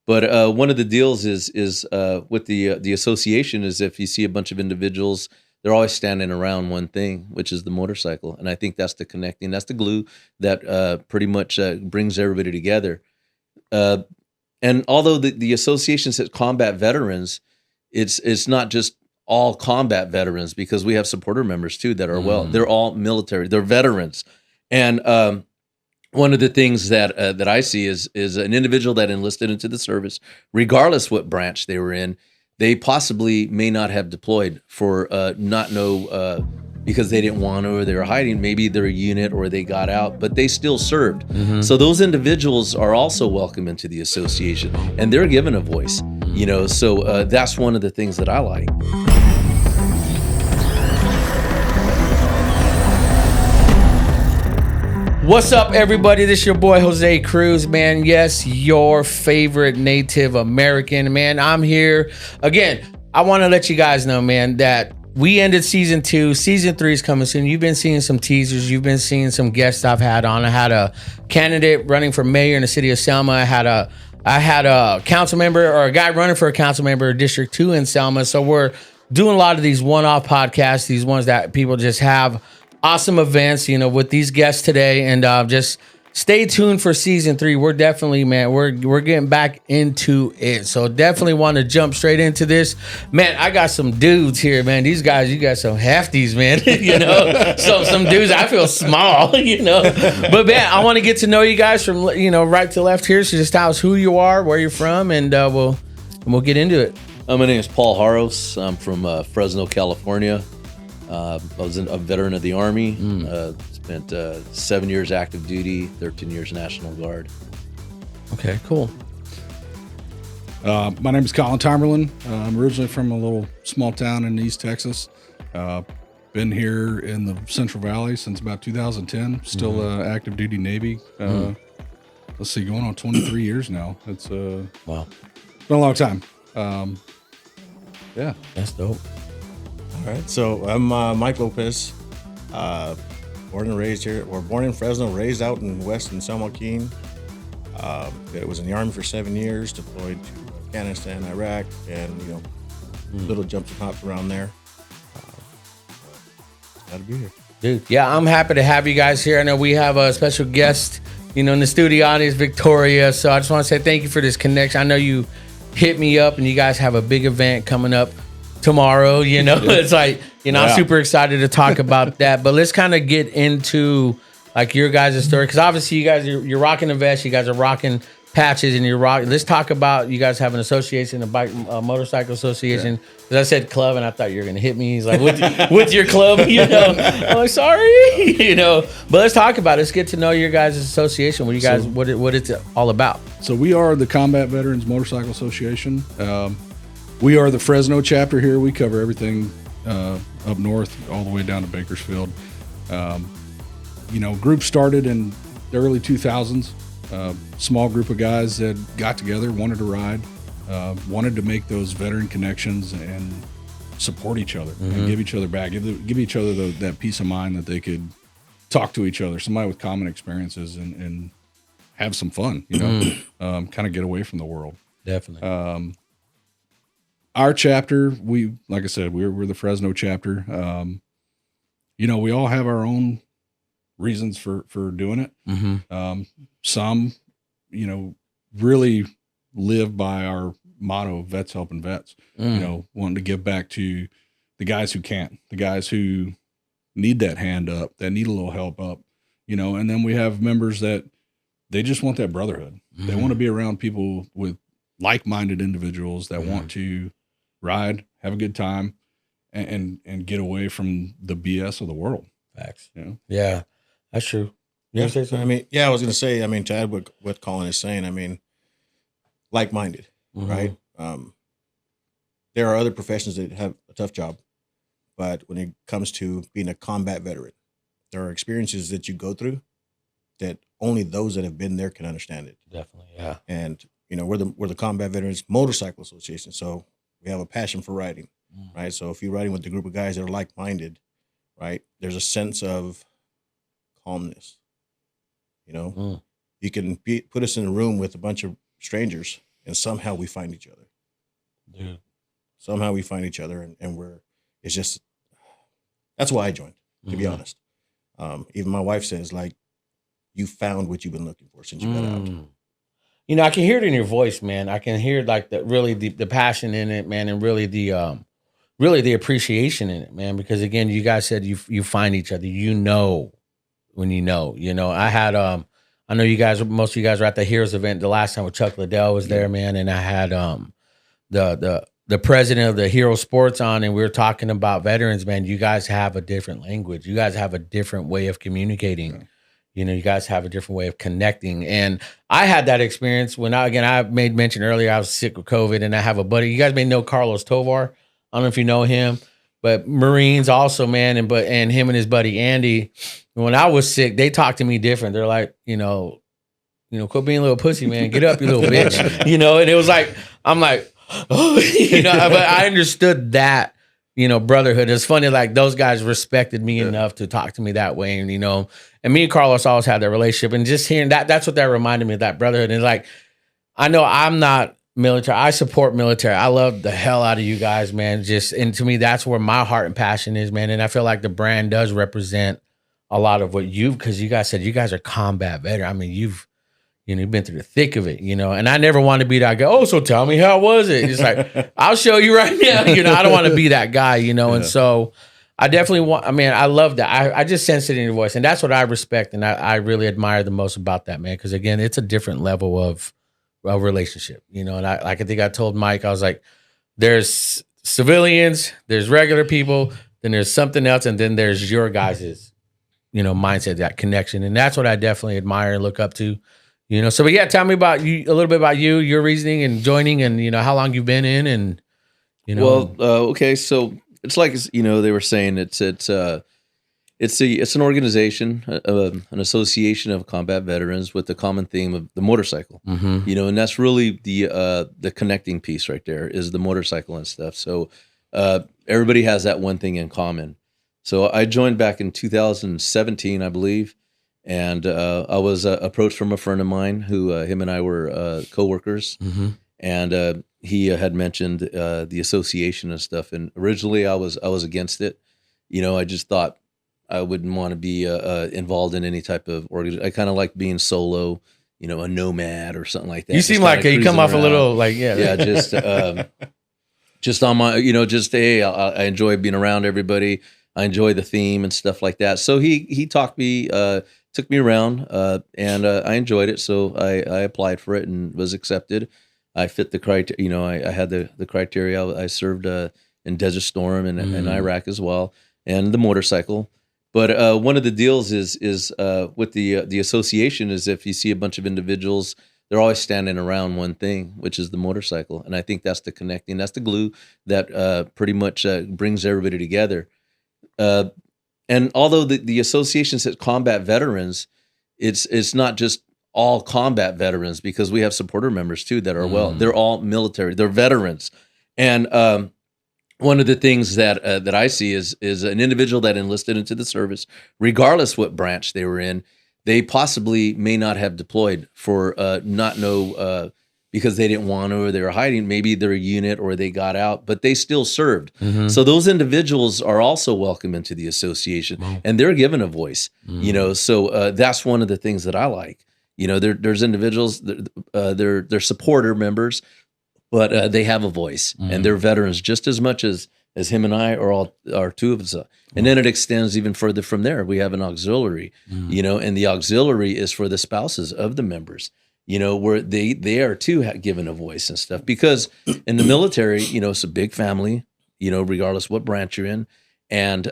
But one of the deals is with the association is if you see a bunch of individuals, they're always standing around one thing, which is the motorcycle, and I think that's the connecting, that's the glue that pretty much brings everybody together. Uh, and although the association says combat veterans, it's not just all combat veterans because we have supporter members too that are they're all military, they're veterans, and one of the things that I see is an individual that enlisted into the service, regardless what branch they were in, they possibly may not have deployed for because they didn't want to or they were hiding. Maybe their unit or they got out, but they still served. So those individuals are also welcome into the association, and they're given a voice. So that's one of the things that I like. What's up, everybody? This is your boy Jose Cruz, man. Yes, your favorite Native American, man. I'm here again. I want to let you guys know, man, that we ended season 2. Season 3 is coming soon. You've been seeing some teasers. You've been seeing some guests I've had on. I had a candidate running for mayor in the city of Selma. I had a council member or a guy running for a council member of District 2 in Selma. So we're doing a lot of these one-off podcasts, these ones that people just have awesome events, with these guests today, and just stay tuned for season 3. We're definitely, man, we're getting back into it. So definitely want to jump straight into this, man. I got some dudes here, man. These guys, you got some hefties, man. So some dudes. I feel small, But man, I want to get to know you guys from right to left here. So just tell us who you are, where you're from, and we'll get into it. My name is Paul Haros. I'm from Fresno, California. I was a veteran of the Army, spent 7 years active duty, 13 years National Guard. Okay, cool. My name is Colin Timerland. I'm originally from a little small town in East Texas. Been here in the Central Valley since about 2010. Still active duty Navy. Let's see, going on 23 years now. It's wow, been a long time. Yeah, that's dope. All right, so I'm Mike Lopez, born and raised here, or born in Fresno, raised out in Western San Joaquin. Was in the Army for 7 years, deployed to Afghanistan, Iraq, and little jumps and hops around there. Glad to be here, dude. Yeah, I'm happy to have you guys here. I know we have a special guest, in the studio audience, Victoria. So I just want to say thank you for this connection. I know you hit me up, and you guys have a big event coming up tomorrow. It's like I'm super excited to talk about that, but let's kind of get into like your guys' story, because obviously you guys you're rocking a vest, you guys are rocking patches, and let's talk about, you guys have an association, a motorcycle association, because I said club and I thought you were gonna hit me. He's like, with your club, I'm like, sorry. But let's talk about it. Let's get to know your guys' association. What you guys, what it's all about. So we are the Combat Veterans Motorcycle Association. We are the Fresno chapter here. We cover everything up north all the way down to Bakersfield. Group started in the early 2000s. Small group of guys that got together, wanted to ride, wanted to make those veteran connections and support each other and give each other back, give each other that peace of mind that they could talk to each other, somebody with common experiences, and have some fun, kind of get away from the world. Definitely. Our chapter, like I said, we're the Fresno chapter. We all have our own reasons for doing it. Some, really live by our motto, vets helping vets, wanting to give back to the guys who can't, the guys who need that hand up, that need a little help up, and then we have members that they just want that brotherhood. They want to be around people with like-minded individuals that want to ride, have a good time, and get away from the BS of the world. Facts. Yeah, that's true. I was going to say, to add what Colin is saying, like-minded, right? There are other professions that have a tough job, but when it comes to being a combat veteran, there are experiences that you go through that only those that have been there can understand it. Definitely, yeah. And we're the Combat Veterans Motorcycle Association, so we have a passion for riding, right? So if you're riding with a group of guys that are like-minded, right, there's a sense of calmness. You can put us in a room with a bunch of strangers, and somehow we find each other. Yeah. Somehow we find each other, and it's just, that's why I joined, to be honest. Even my wife says, like, you found what you've been looking for since you got out. You know, I can hear it in your voice, man. I can hear like the passion in it, man, and really the appreciation in it, man. Because again, you guys said you find each other. You know when you know. I had I know most of you guys were at the Heroes event the last time with Chuck Liddell was there, man, and I had the president of the Hero Sports on, and we were talking about veterans, man. You guys have a different language. You guys have a different way of communicating. Yeah. You guys have a different way of connecting. And I had that experience when I made mention earlier, I was sick with COVID, and I have a buddy. You guys may know Carlos Tovar. I don't know if you know him, but Marines also, man, and him and his buddy Andy. When I was sick, they talked to me different. They're like, quit being a little pussy, man. Get up, you little bitch. And it was like, I'm like, oh, but I understood that, brotherhood. It's funny, like those guys respected me enough to talk to me that way. And, and me and Carlos always had that relationship. And just hearing that's what that reminded me of, that brotherhood. And like, I know I'm not military. I support military. I love the hell out of you guys, man. And to me, that's where my heart and passion is, man. And I feel like the brand does represent a lot of what because you guys said you guys are combat veteran. I mean, you've been through the thick of it, and I never want to be that guy. Oh, so tell me, how was it? It's like, I'll show you right now. I don't want to be that guy, and so I definitely want, I love that. I just sense it in your voice, and that's what I respect. And I really admire the most about that, man. Cause again, it's a different level of relationship, and I think I told Mike, I was like, there's civilians, there's regular people, then there's something else. And then there's your guys's, mindset, that connection. And that's what I definitely admire and look up to. But yeah, tell me about you, a little bit about you, your reasoning and joining, and how long you've been in, and Well, okay, so it's like they were saying it's an organization, an association of combat veterans with the common theme of the motorcycle. And that's really the connecting piece right there is the motorcycle and stuff. So everybody has that one thing in common. So I joined back in 2017, I believe. And I was approached from a friend of mine who him and I were coworkers, and he had mentioned the association and stuff. And originally, I was against it. I just thought I wouldn't want to be involved in any type of organization. I kind of like being solo, a nomad or something like that. You seem like you come off around. A little like just on my hey, I enjoy being around everybody. I enjoy the theme and stuff like that. So he talked me. Took me around, and I enjoyed it. So I applied for it and was accepted. I fit the criteria. I had the criteria. I served in Desert Storm and in Iraq as well, and the motorcycle. But one of the deals is with the association is if you see a bunch of individuals, they're always standing around one thing, which is the motorcycle. And I think that's the connecting. That's the glue that pretty much brings everybody together. And although the association says combat veterans, it's not just all combat veterans, because we have supporter members too that are they're all military, they're veterans. And one of the things that I see is an individual that enlisted into the service, regardless what branch they were in, they possibly may not have deployed for because they didn't want to, or they were hiding, maybe their unit, or they got out, but they still served. So those individuals are also welcome into the association, and they're given a voice, so that's one of the things that I like. There's individuals, they're supporter members, but they have a voice, and they're veterans just as much as him and I are two of us. And then it extends even further from there. We have an auxiliary, and the auxiliary is for the spouses of the members. Where they are too given a voice and stuff, because in the military, it's a big family, regardless what branch you're in. And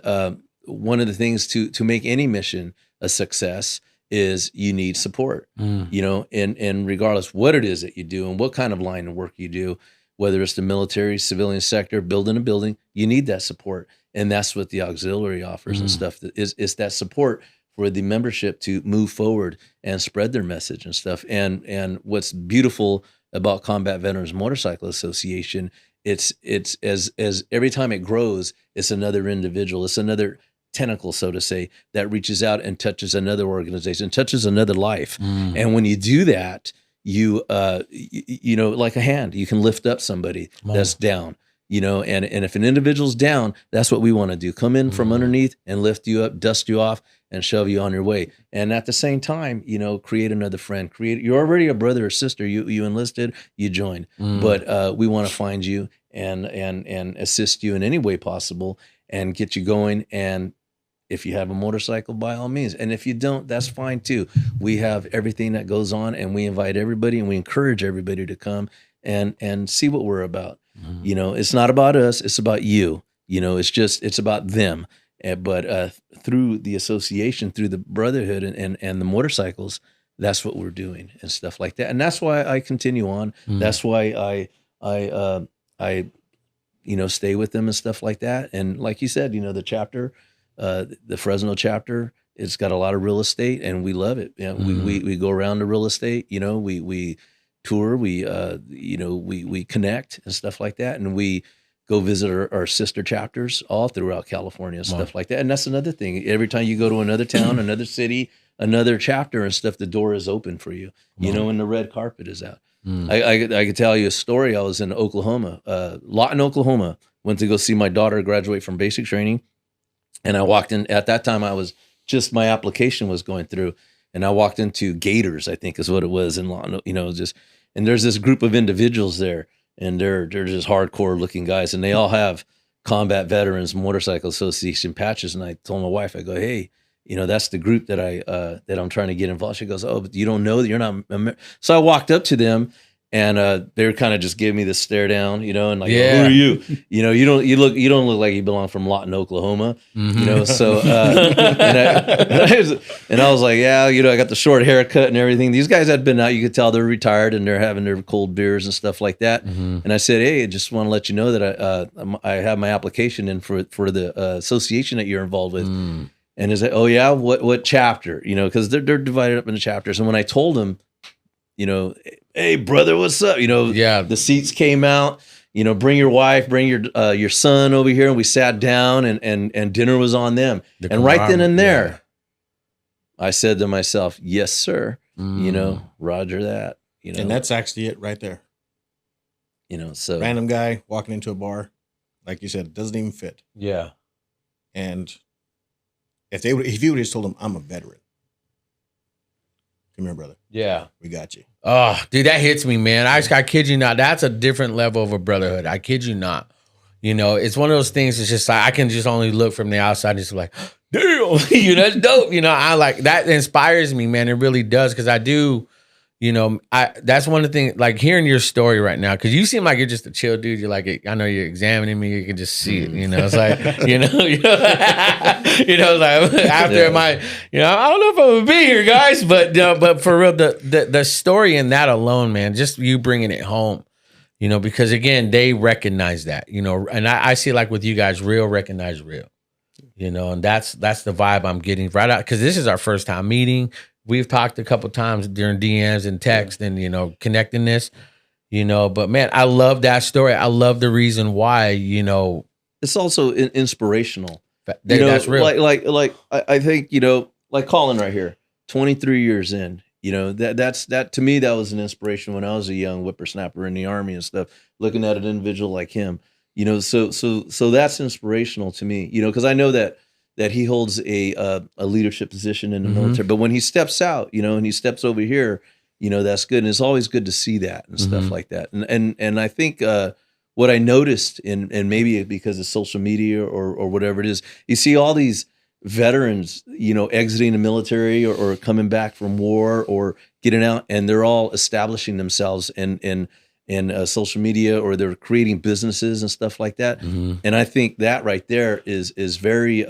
one of the things to make any mission a success is you need support, and regardless what it is that you do and what kind of line of work you do, whether it's the military, civilian sector, building a building, you need that support. And that's what the auxiliary offers and stuff is that support for the membership to move forward and spread their message and stuff. And what's beautiful about Combat Veterans Motorcycle Association, it's as every time it grows, it's another individual, it's another tentacle, so to say, that reaches out and touches another organization, touches another life. And when you do that, you like a hand, you can lift up somebody that's down. And if an individual's down, that's what we want to do. Come in from underneath and lift you up, dust you off, and shove you on your way. And at the same time, create another friend. You're already a brother or sister. You enlisted, you joined. But we want to find you and assist you in any way possible and get you going. And if you have a motorcycle, by all means. And if you don't, that's fine too. We have everything that goes on, and we invite everybody and we encourage everybody to come and see what we're about. It's not about us, it's about you. It's about them. But through the association, through the brotherhood and the motorcycles, that's what we're doing and stuff like that. And that's why I continue on. That's why I stay with them and stuff like that. And like you said, the chapter, the Fresno chapter, it's got a lot of real estate, and we love it. We go around the real estate. We tour. We connect and stuff like that, and we go visit our sister chapters all throughout California and stuff like that. And that's another thing. Every time you go to another town, another city, another chapter and stuff, the door is open for you. And the red carpet is out. I could tell you a story. I was in Oklahoma, Lawton, Oklahoma. Went to go see my daughter graduate from basic training. And I walked in, at that time my application was going through, and I walked into Gators, I think is what it was in Lawton, and there's this group of individuals there, and they're just hardcore looking guys, and they all have Combat Veterans Motorcycle Association patches. And I told my wife, I go, hey, that's the group that I'm trying to get involved. She goes, oh, but you don't know that you're not. So I walked up to them, and they were kind of just giving me this stare down, and like, who are you? You don't look like you belong from Lawton, Oklahoma, So and I was like, yeah, I got the short haircut and everything. These guys had been out. You could tell they're retired and they're having their cold beers and stuff like that. And I said, hey, I just want to let you know that I have my application in for the association that you're involved with. And he's like, oh yeah, what chapter? Because they're divided up into chapters. And when I told them, hey brother, what's up? The seats came out, bring your wife, bring your son over here. And we sat down and dinner was on them. And right then and there, I said to myself, yes, sir. Roger that, And that's actually it right there. So random guy walking into a bar, like you said, it doesn't even fit. Yeah. And if you would have just told him, I'm a veteran. Come here, brother. Yeah. We got you. Oh, dude, that hits me, man. I kid you not. That's a different level of a brotherhood. I kid you not. It's one of those things. It's just like, I can just only look from the outside and just like, damn, that's dope. I like that. Inspires me, man. It really does. Cause I do, that's one of the things, like hearing your story right now, because you seem like you're just a chill dude. You're like, I know you're examining me. You can just see it. It's like, it's like after my, I don't know if I'm gonna be here, guys, but for real, the story in that alone, man, just you bringing it home, because again, they recognize that, and I see like with you guys, real recognize real, and that's the vibe I'm getting right out, because this is our first time meeting. We've talked a couple times during DMs and text and, connecting this, but man, I love that story. I love the reason why, it's also inspirational. That's real. Like I think, like Colin right here, 23 years in, that to me, that was an inspiration when I was a young whippersnapper in the Army and stuff, looking at an individual like him, so that's inspirational to me, because I know that he holds a leadership position in the military. But when he steps out, and he steps over here, that's good. And it's always good to see that and stuff like that. And I think what I noticed, and maybe because of social media or whatever it is, you see all these veterans, exiting the military or coming back from war or getting out, and they're all establishing themselves in social media, or they're creating businesses and stuff like that. And I think that right there is very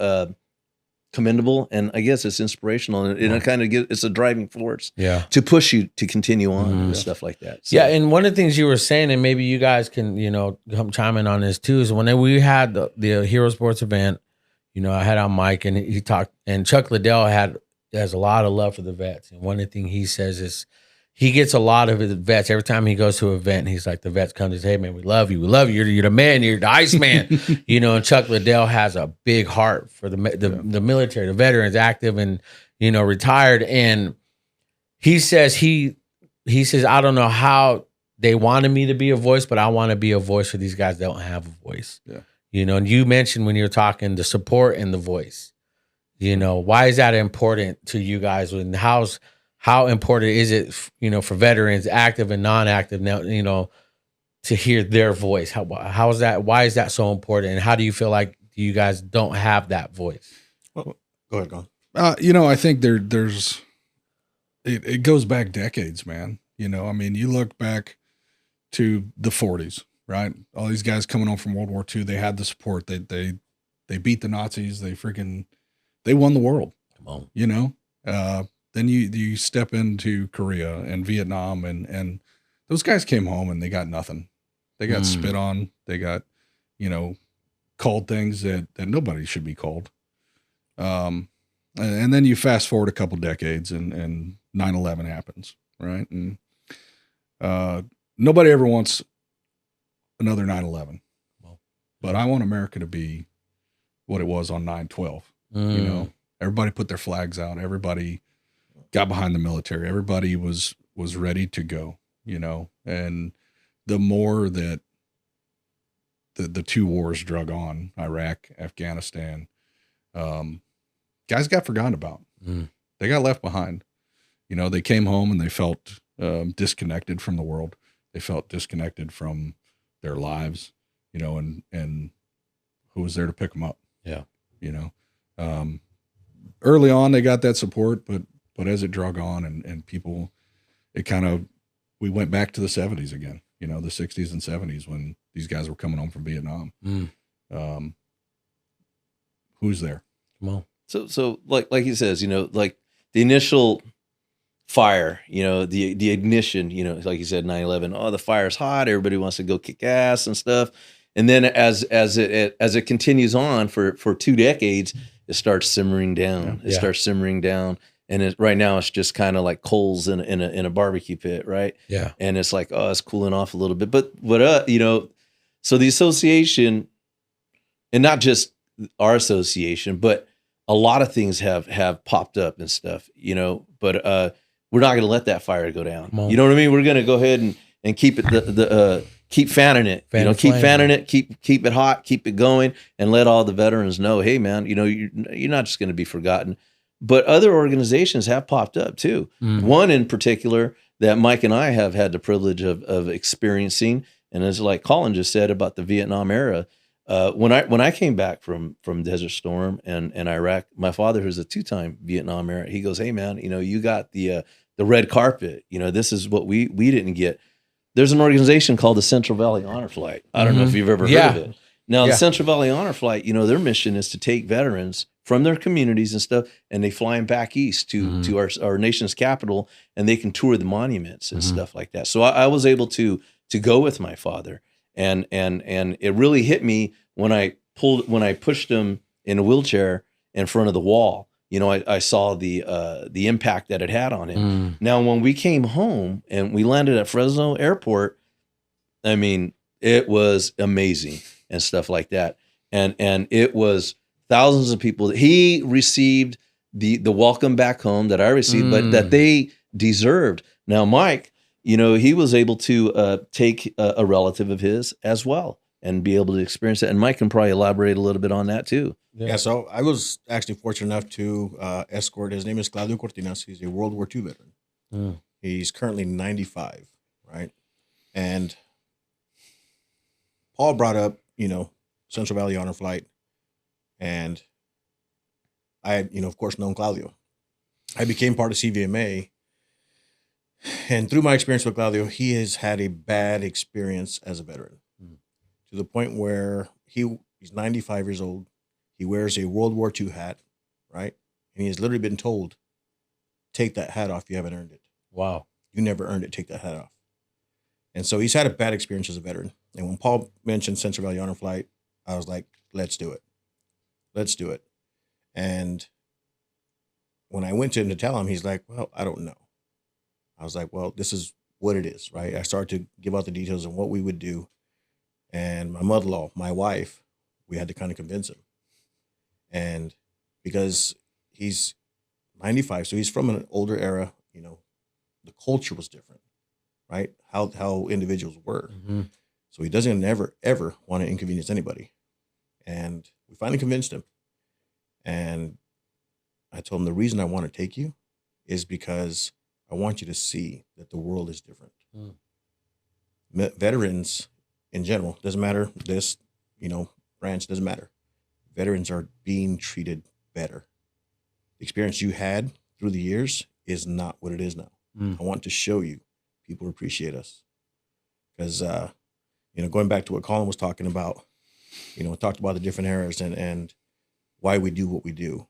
commendable, and I guess it's inspirational, and it kind of it's a driving force to push you to continue on and stuff like that. So. Yeah, and one of the things you were saying, and maybe you guys can come chime in on this too, is when we had the Hero Sports event, I had on Mike, and he talked, and Chuck Liddell has a lot of love for the vets, and one of the things he says is, he gets a lot of his vets every time he goes to an event. He's like, the vets come to say, hey man, we love you. You're the man. You're the Iceman. And Chuck Liddell has a big heart for the military, the veterans, active and, retired. And he says he he says, I don't know how they wanted me to be a voice, but I want to be a voice for these guys that don't have a voice. Yeah. You know, and you mentioned when you're talking the support and the voice. You know, why is that important to you guys? And how important is it, you know, for veterans, active and non-active now, you know, to hear their voice? How is that? Why is that so important? And how do you feel like you guys don't have that voice? Well, go ahead, go. You know, I think there's it goes back decades, man. You know, I mean, you look back to the 40s, right? All these guys coming home from World War II, they had the support. They beat the Nazis. They won the world. Come on. You know, then you step into Korea and Vietnam, and those guys came home and they got nothing. They got spit on. They got, you know, called things that nobody should be called. And then you fast forward a couple decades, and 9/11 happens, right? And nobody ever wants another 9/11, but I want America to be what it was on 9/12. You know, everybody put their flags out. Everybody got behind the military. Everybody was ready to go, you know, and the more that the two wars drug on, Iraq, Afghanistan, guys got forgotten about. They got left behind. You know, they came home and they felt disconnected from the world. They felt disconnected from their lives, you know, and who was there to pick them up? Yeah. You know, early on they got that support, but as it drug on and people, we went back to the 70s again, you know, the 60s and 70s when these guys were coming home from Vietnam. Who's there? Come on. So like he says, you know, like the initial fire, you know, the ignition, you know, like you said, 9/11. Oh, the fire's hot. Everybody wants to go kick ass and stuff. And then as it continues on for 2 decades, it starts simmering down. It starts simmering down, and right now it's just kind of like coals in a barbecue pit, right? Yeah. And it's like, oh, it's cooling off a little bit. But what you know, so the association, and not just our association, but a lot of things have popped up and stuff, you know. But we're not going to let that fire go down. You know what I mean? We're going to go ahead and keep it keep fanning it, you know, keep fanning it, keep it hot, keep it going, and let all the veterans know, hey man, you know, you're not just going to be forgotten. But other organizations have popped up too. One in particular that Mike and I have had the privilege of experiencing, and as like Colin just said about the Vietnam era, when I came back from Desert Storm and Iraq, my father, who's a 2-time Vietnam era, he goes, hey man, you know, you got the red carpet, you know, this is what we didn't get. There's an organization called the Central Valley Honor Flight. I don't know if you've ever heard of it. Now, the Central Valley Honor Flight, you know, their mission is to take veterans from their communities and stuff, and they fly them back east to our nation's capital, and they can tour the monuments and stuff like that. So I was able to go with my father, and it really hit me when I pushed him in a wheelchair in front of the wall. You know, I saw the impact that it had on him. Now, when we came home and we landed at Fresno Airport, I mean, it was amazing and stuff like that. And it was thousands of people. He received the welcome back home that I received, but that they deserved. Now, Mike, you know, he was able to take a relative of his as well and be able to experience it. And Mike can probably elaborate a little bit on that too. Yeah, so I was actually fortunate enough to escort. His name is Claudio Cortinas. He's a World War II veteran. He's currently 95, right? And Paul brought up, you know, Central Valley Honor Flight, and I had, you know, of course, known Claudio. I became part of CVMA, and through my experience with Claudio, he has had a bad experience as a veteran, to the point where he's 95 years old. He wears a World War II hat, right? And he has literally been told, take that hat off. You haven't earned it. Wow. You never earned it. Take that hat off. And so he's had a bad experience as a veteran. And when Paul mentioned Central Valley Honor Flight, I was like, let's do it. Let's do it. And when I went to him to tell him, he's like, well, I don't know. I was like, well, this is what it is, right? I started to give out the details of what we would do. And my mother-in-law, my wife, we had to kind of convince him. And because he's 95, so he's from an older era, you know, the culture was different. right? How individuals were. So he doesn't ever want to inconvenience anybody. And we finally convinced him. And I told him the reason I want to take you is because I want you to see that the world is different. Veterans in general, doesn't matter this, branch, doesn't matter. Veterans are being treated better. The experience you had through the years is not what it is now. I want to show you people appreciate us. Because, going back to what Colin was talking about, talked about the different eras and why we do what we do.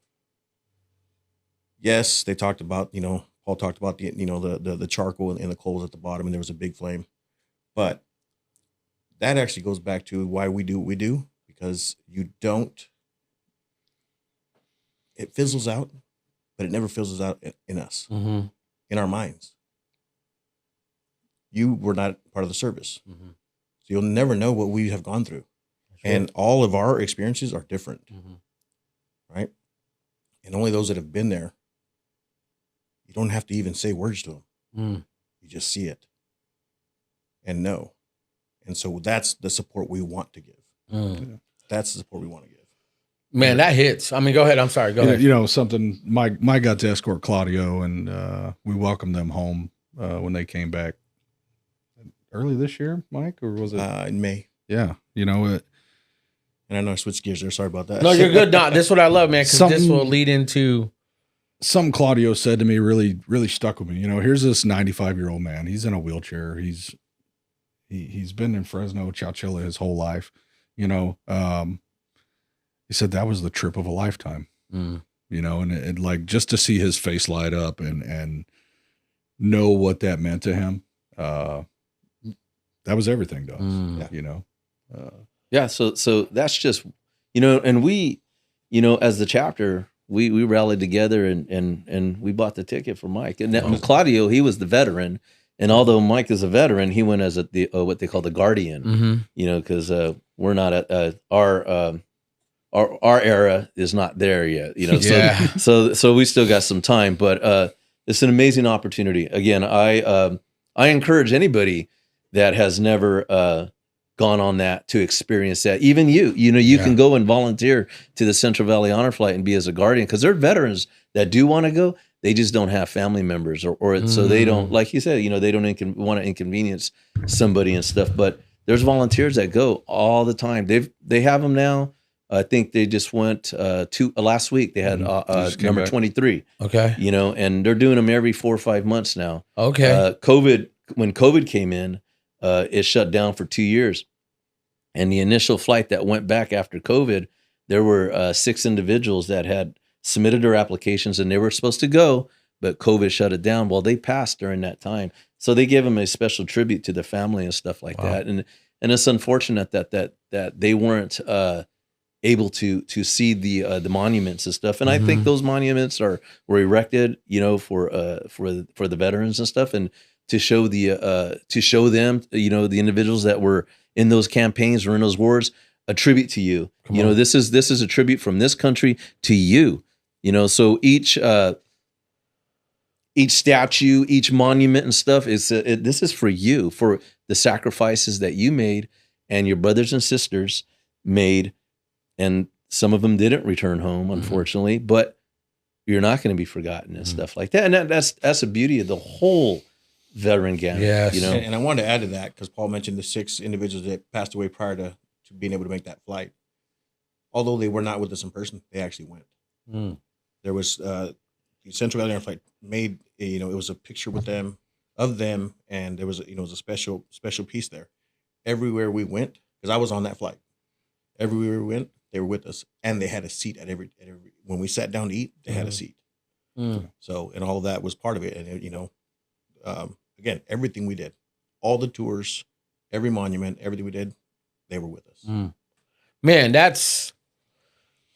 Yes, they talked about, Paul talked about the charcoal and the coals at the bottom, and there was a big flame. But that actually goes back to why we do what we do, because it fizzles out, but it never fizzles out in us, in our minds. You were not part of the service. So you'll never know what we have gone through. And all of our experiences are different, right? And only those that have been there, you don't have to even say words to them. You just see it and know. And so that's the support we want to give. That's the support we want to give. Man, that hits. I mean, go ahead. I'm sorry. Go ahead. Something, Mike got to escort Claudio, and we welcomed them home when they came back early this year, Mike, or was it? In May. Yeah. And I know I switched gears there. Sorry about that. No, you're good. No, this is what I love, man, because this will lead into... Something Claudio said to me really, really stuck with me. Here's this 95-year-old man. He's in a wheelchair. He's been in Fresno, Chowchilla his whole life. He said that was the trip of a lifetime. And it like just to see his face light up and know what that meant to him. That was everything to us. Yeah. So that's just, and we, as the chapter, we rallied together and we bought the ticket for Mike. And that, Claudio, he was the veteran. And although Mike is a veteran, he went as what they call the guardian, because we're not at our era is not there yet, so we still got some time, but it's an amazing opportunity. Again, I encourage anybody that has never gone on that to experience that. Even you can go and volunteer to the Central Valley Honor Flight and be as a guardian, because there are veterans that do want to go. They just don't have family members or so they don't, like you said, they don't want to inconvenience somebody and stuff. But there's volunteers that go all the time. They have them now. I think they just went to last week. They had number 23. Okay. And they're doing them every 4 or 5 months now. Okay. When COVID came in, it shut down for 2 years. And the initial flight that went back after COVID, there were 6 individuals that had submitted their applications and they were supposed to go, but COVID shut it down. Well, they passed during that time. So they gave them a special tribute to the family and stuff like that. And it's unfortunate that they weren't able to see the monuments and stuff. And I think those monuments were erected, for the veterans and stuff, and to show them, the individuals that were in those campaigns or in those wars, a tribute to you. This is a tribute from this country to you. So each statue, each monument and stuff this is for you, for the sacrifices that you made and your brothers and sisters made. And some of them didn't return home, unfortunately, but you're not going to be forgotten and stuff like that. And that's the beauty of the whole veteran gamut. Yes. And I wanted to add to that, because Paul mentioned the 6 individuals that passed away prior to being able to make that flight. Although they were not with us in person, they actually went. There was the Central Valley Air Flight made it was a picture with them, and there was it was a special piece there. Everywhere we went, because I was on that flight. Everywhere we went, they were with us, and they had a seat at every when we sat down to eat, they had a seat. So, and all of that was part of it. And again, everything we did, all the tours, every monument, everything we did, they were with us. Man, that's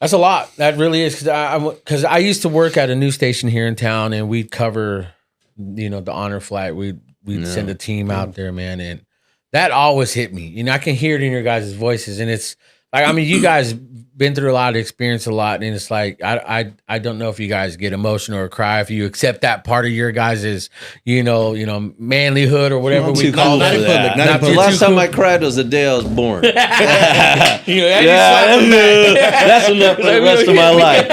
a lot. That really is, because I used to work at a news station here in town, and we'd cover, the honor flight. We'd send a team out there, man, and that always hit me. I can hear it in your guys' voices, and it's Like, I mean, you guys been through a lot, experienced a lot, and it's like I don't know if you guys get emotional or cry if you accept that part of your guys' manlyhood or whatever I'm we too call cool it. for that. Not in The public. last time I cried was the day I was born. That's That's enough for the rest of my life.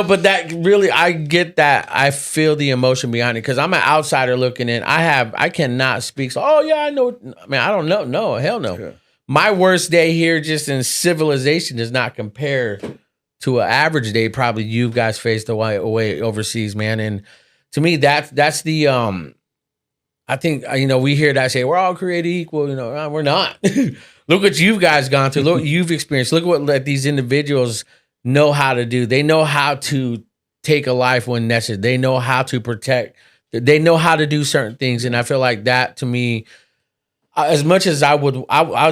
But that really, I get that. I feel the emotion behind it because I'm an outsider looking in. I cannot speak. So, oh yeah, I know. I mean, I don't know. No, hell no. Yeah. My worst day here, just in civilization, does not compare to an average day. Probably you guys faced away overseas, man. And to me, that's the I think we hear that say we're all created equal. We're not. Look what you guys gone through. Look what you've experienced. Look what these individuals know how to do. They know how to take a life when necessary. They know how to protect. They know how to do certain things, and I feel like that to me. As much as I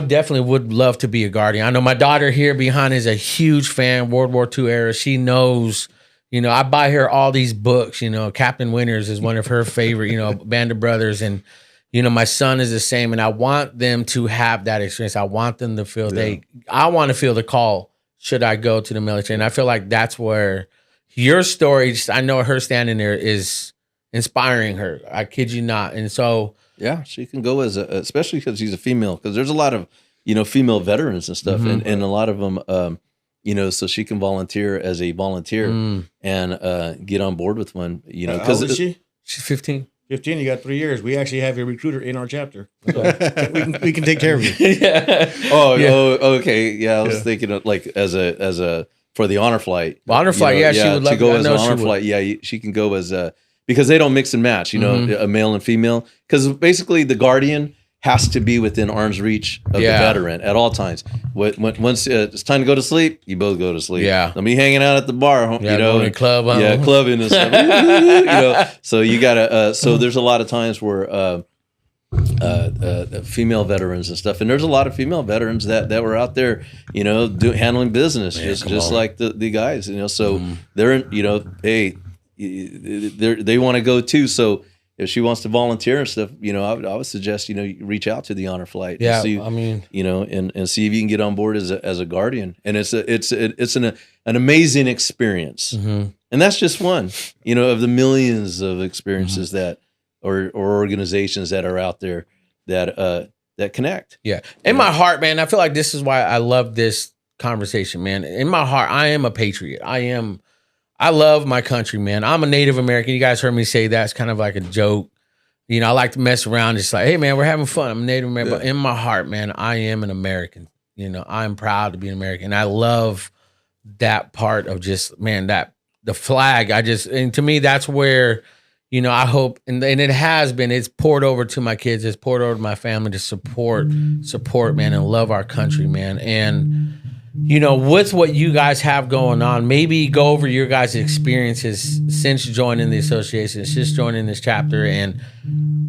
definitely would love to be a guardian. I know my daughter here behind is a huge fan, World War II era. She knows, I buy her all these books. Captain Winters is one of her favorite, Band of Brothers. And, my son is the same. And I want them to have that experience. I want them to feel I want to feel the call should I go to the military. And I feel like that's where your story, I know her standing there is inspiring her. I kid you not. And so, yeah, she can go especially because she's a female. Because there's a lot of female veterans and stuff, and a lot of them, so she can volunteer as a volunteer and get on board with one. How old is she? She's 15. 15. You got 3 years. We actually have a recruiter in our chapter, so we can take care of you. Yeah. Oh, okay. Yeah, I was thinking of like as a for the honor flight. Honor flight. She would love to go I as know an she honor would. flight. Yeah, she can go as because they don't mix and match, a male and female. Because basically the guardian has to be within arm's reach of the veteran at all times. Once it's time to go to sleep, you both go to sleep. Yeah. They'll be hanging out at the bar, going to club. Clubbing and stuff. So you gotta. So there's a lot of times where female veterans and stuff, and there's a lot of female veterans that were out there, handling business, just like the guys, So they're in, hey. They want to go too. So if she wants to volunteer and stuff, I would suggest, you reach out to the honor flight. Yeah, and see, I mean, and see if you can get on board as a guardian. And it's an amazing experience. And that's just one, of the millions of experiences that or organizations that are out there that connect. Yeah. In my heart, man, I feel like this is why I love this conversation, man. In my heart, I am a patriot. I love my country, man. I'm a Native American. You guys heard me say that. It's kind of like a joke. I like to mess around. It's like, hey, man, we're having fun. I'm a Native American. But in my heart, man, I am an American. I'm proud to be an American. I love that part of just, man, the flag. And to me, that's where, I hope, and it has been, it's poured over to my kids. It's poured over to my family to support, man, and love our country, man. And, with what you guys have going on, maybe go over your guys' experiences since joining the association, since joining this chapter, and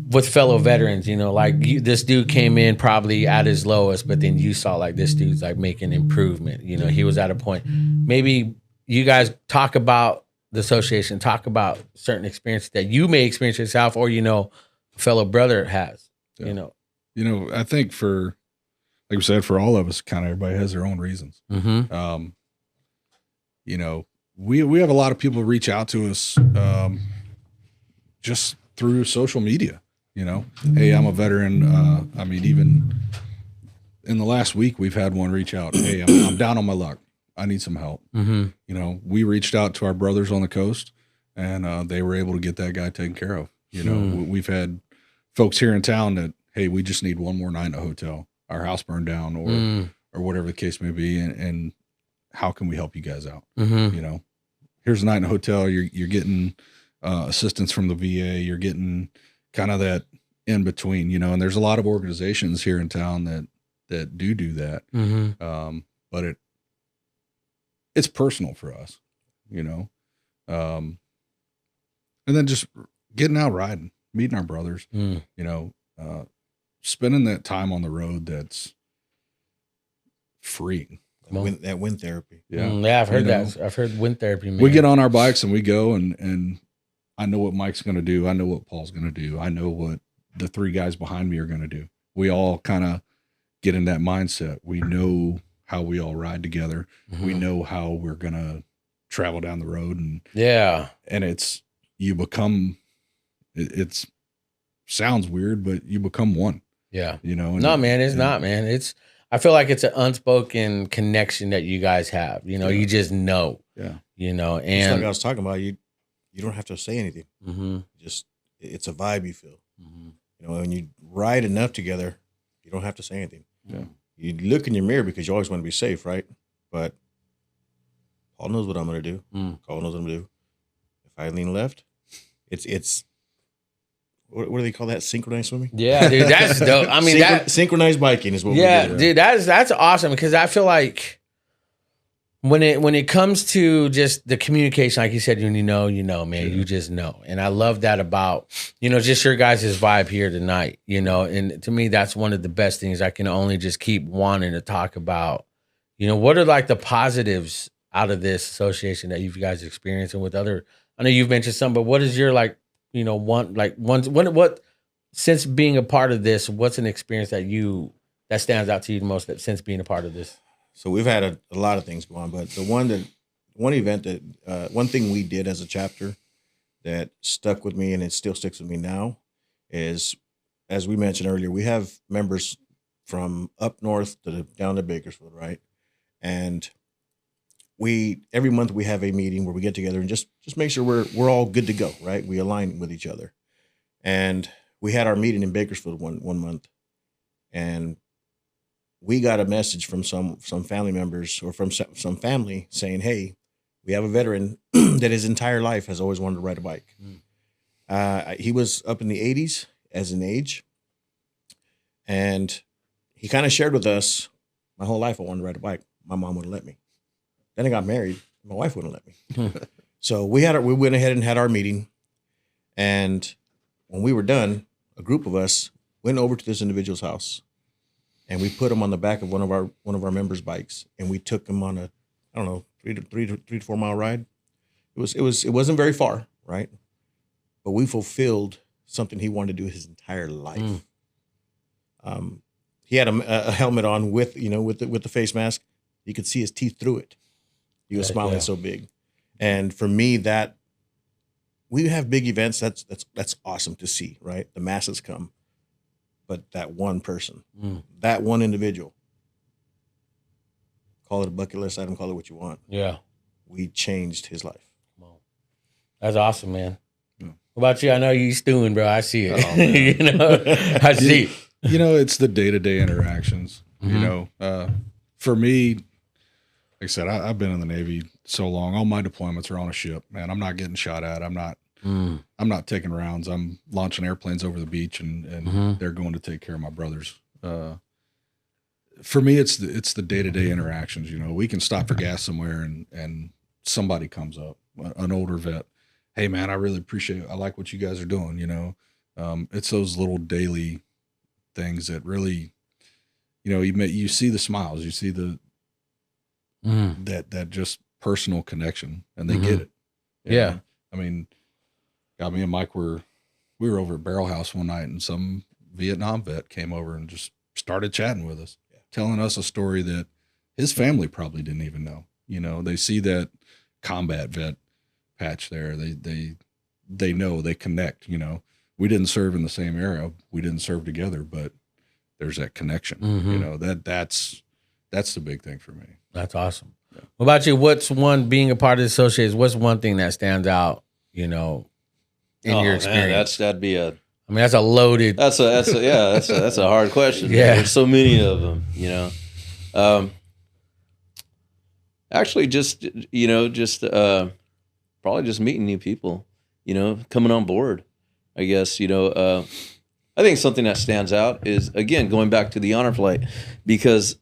with fellow veterans. This dude came in probably at his lowest, but then you saw like this dude's like making improvement. He was at a point. Maybe you guys talk about the association, talk about certain experiences that you may experience yourself, or a fellow brother has. I think like we said, for all of us, kind of everybody has their own reasons. Mm-hmm. We have a lot of people reach out to us just through social media. Hey, I'm a veteran. Even in the last week, we've had one reach out. Hey, I'm down on my luck. I need some help. Mm-hmm. We reached out to our brothers on the coast, and they were able to get that guy taken care of. We've had folks here in town that, hey, we just need one more night in a hotel. Our house burned down, or whatever the case may be, and how can we help you guys out? Mm-hmm. Here's a night in a hotel. You're getting assistance from the VA. You're getting kind of that in between, and there's a lot of organizations here in town that do that. Mm-hmm. But it's personal for us, and then just getting out riding, meeting our brothers, spending that time on the road that's free. That wind therapy. Yeah, I've heard that. I've heard wind therapy. Man. We get on our bikes and we go, and I know what Mike's going to do. I know what Paul's going to do. I know what the 3 guys behind me are going to do. We all kind of get in that mindset. We know how we all ride together. We know how we're gonna travel down the road, and it's you become. It's sounds weird, but you become one. Yeah. You know. No, man, it's not, man. I feel like it's an unspoken connection that you guys have. You know, you just know. Yeah. You know, Just and like I was talking about, you don't have to say anything. Just it's a vibe you feel. You know, when you ride enough together, you don't have to say anything. Yeah. You look in your mirror because you always want to be safe, right? But Paul knows what I'm going to do. Paul knows what I'm going to do. If I lean left, it's what do they call that? Synchronized swimming? Yeah, dude, that's dope. I mean, synchronized biking is what we do. Dude, that's awesome because I feel like when it comes to just the communication, like you said, when you know, man, you just know. And I love that about, just your guys' vibe here tonight, and to me, that's one of the best things. I can only just keep wanting to talk about, what are like the positives out of this association that you guys experiencing with other, I know you've mentioned some, but what is your what since being a part of this, what's an experience that stands out to you the most since being a part of this? So we've had a lot of things go on, but one thing we did as a chapter that stuck with me and it still sticks with me now is, as we mentioned earlier, we have members from up north down to Bakersfield, right? And every month we have a meeting where we get together and just make sure we're all good to go, right? We align with each other. And we had our meeting in Bakersfield one month, and we got a message from some family members or from some family saying, hey, we have a veteran that his entire life has always wanted to ride a bike. He was up in the 80s as an age, and he kind of shared with us, my whole life I wanted to ride a bike. My mom wouldn't let me. Then I got married. My wife wouldn't let me. So we went ahead and had our meeting, and when we were done, a group of us went over to this individual's house. And we put him on the back of one of our members' bikes, and we took him on a, I don't know, 3 to 4 mile ride. It wasn't very far, right? But we fulfilled something he wanted to do his entire life. He had a helmet on with the face mask. You could see his teeth through it. He was smiling so big, and for me, that we have big events. That's awesome to see, right? The masses come. But that one person, that one individual, call it a bucket list item, call it what you want. Yeah. We changed his life. That's awesome, man. Yeah. What about you? I know you stewing, bro. I see it. I see. It's the day-to-day interactions. For me, like I said, I've been in the Navy so long. All my deployments are on a ship, man. I'm not getting shot at. I'm not taking rounds. I'm launching airplanes over the beach, and they're going to take care of my brothers. For me, it's the day-to-day interactions. We can stop for gas somewhere, and somebody comes up, an older vet. Hey, man, I really appreciate it. I like what you guys are doing. It's those little daily things that really, you see the smiles, you see the that just personal connection, and they get it. Yeah. I mean, God, me and Mike we were over at Barrel House one night, and some Vietnam vet came over and just started chatting with us, telling us a story that his family probably didn't even know. They see that combat vet patch there. They know, they connect. We didn't serve in the same era. We didn't serve together, but there's that connection. That's the big thing for me. That's awesome. Yeah. What about you? What's one, being a part of the association, what's one thing that stands out, in your experience? Man, that'd be a. I mean, that's a loaded. That's a hard question. Yeah, there's so many of them. Actually, probably just meeting new people. Coming on board. I guess I think something that stands out is, again, going back to the honor flight, because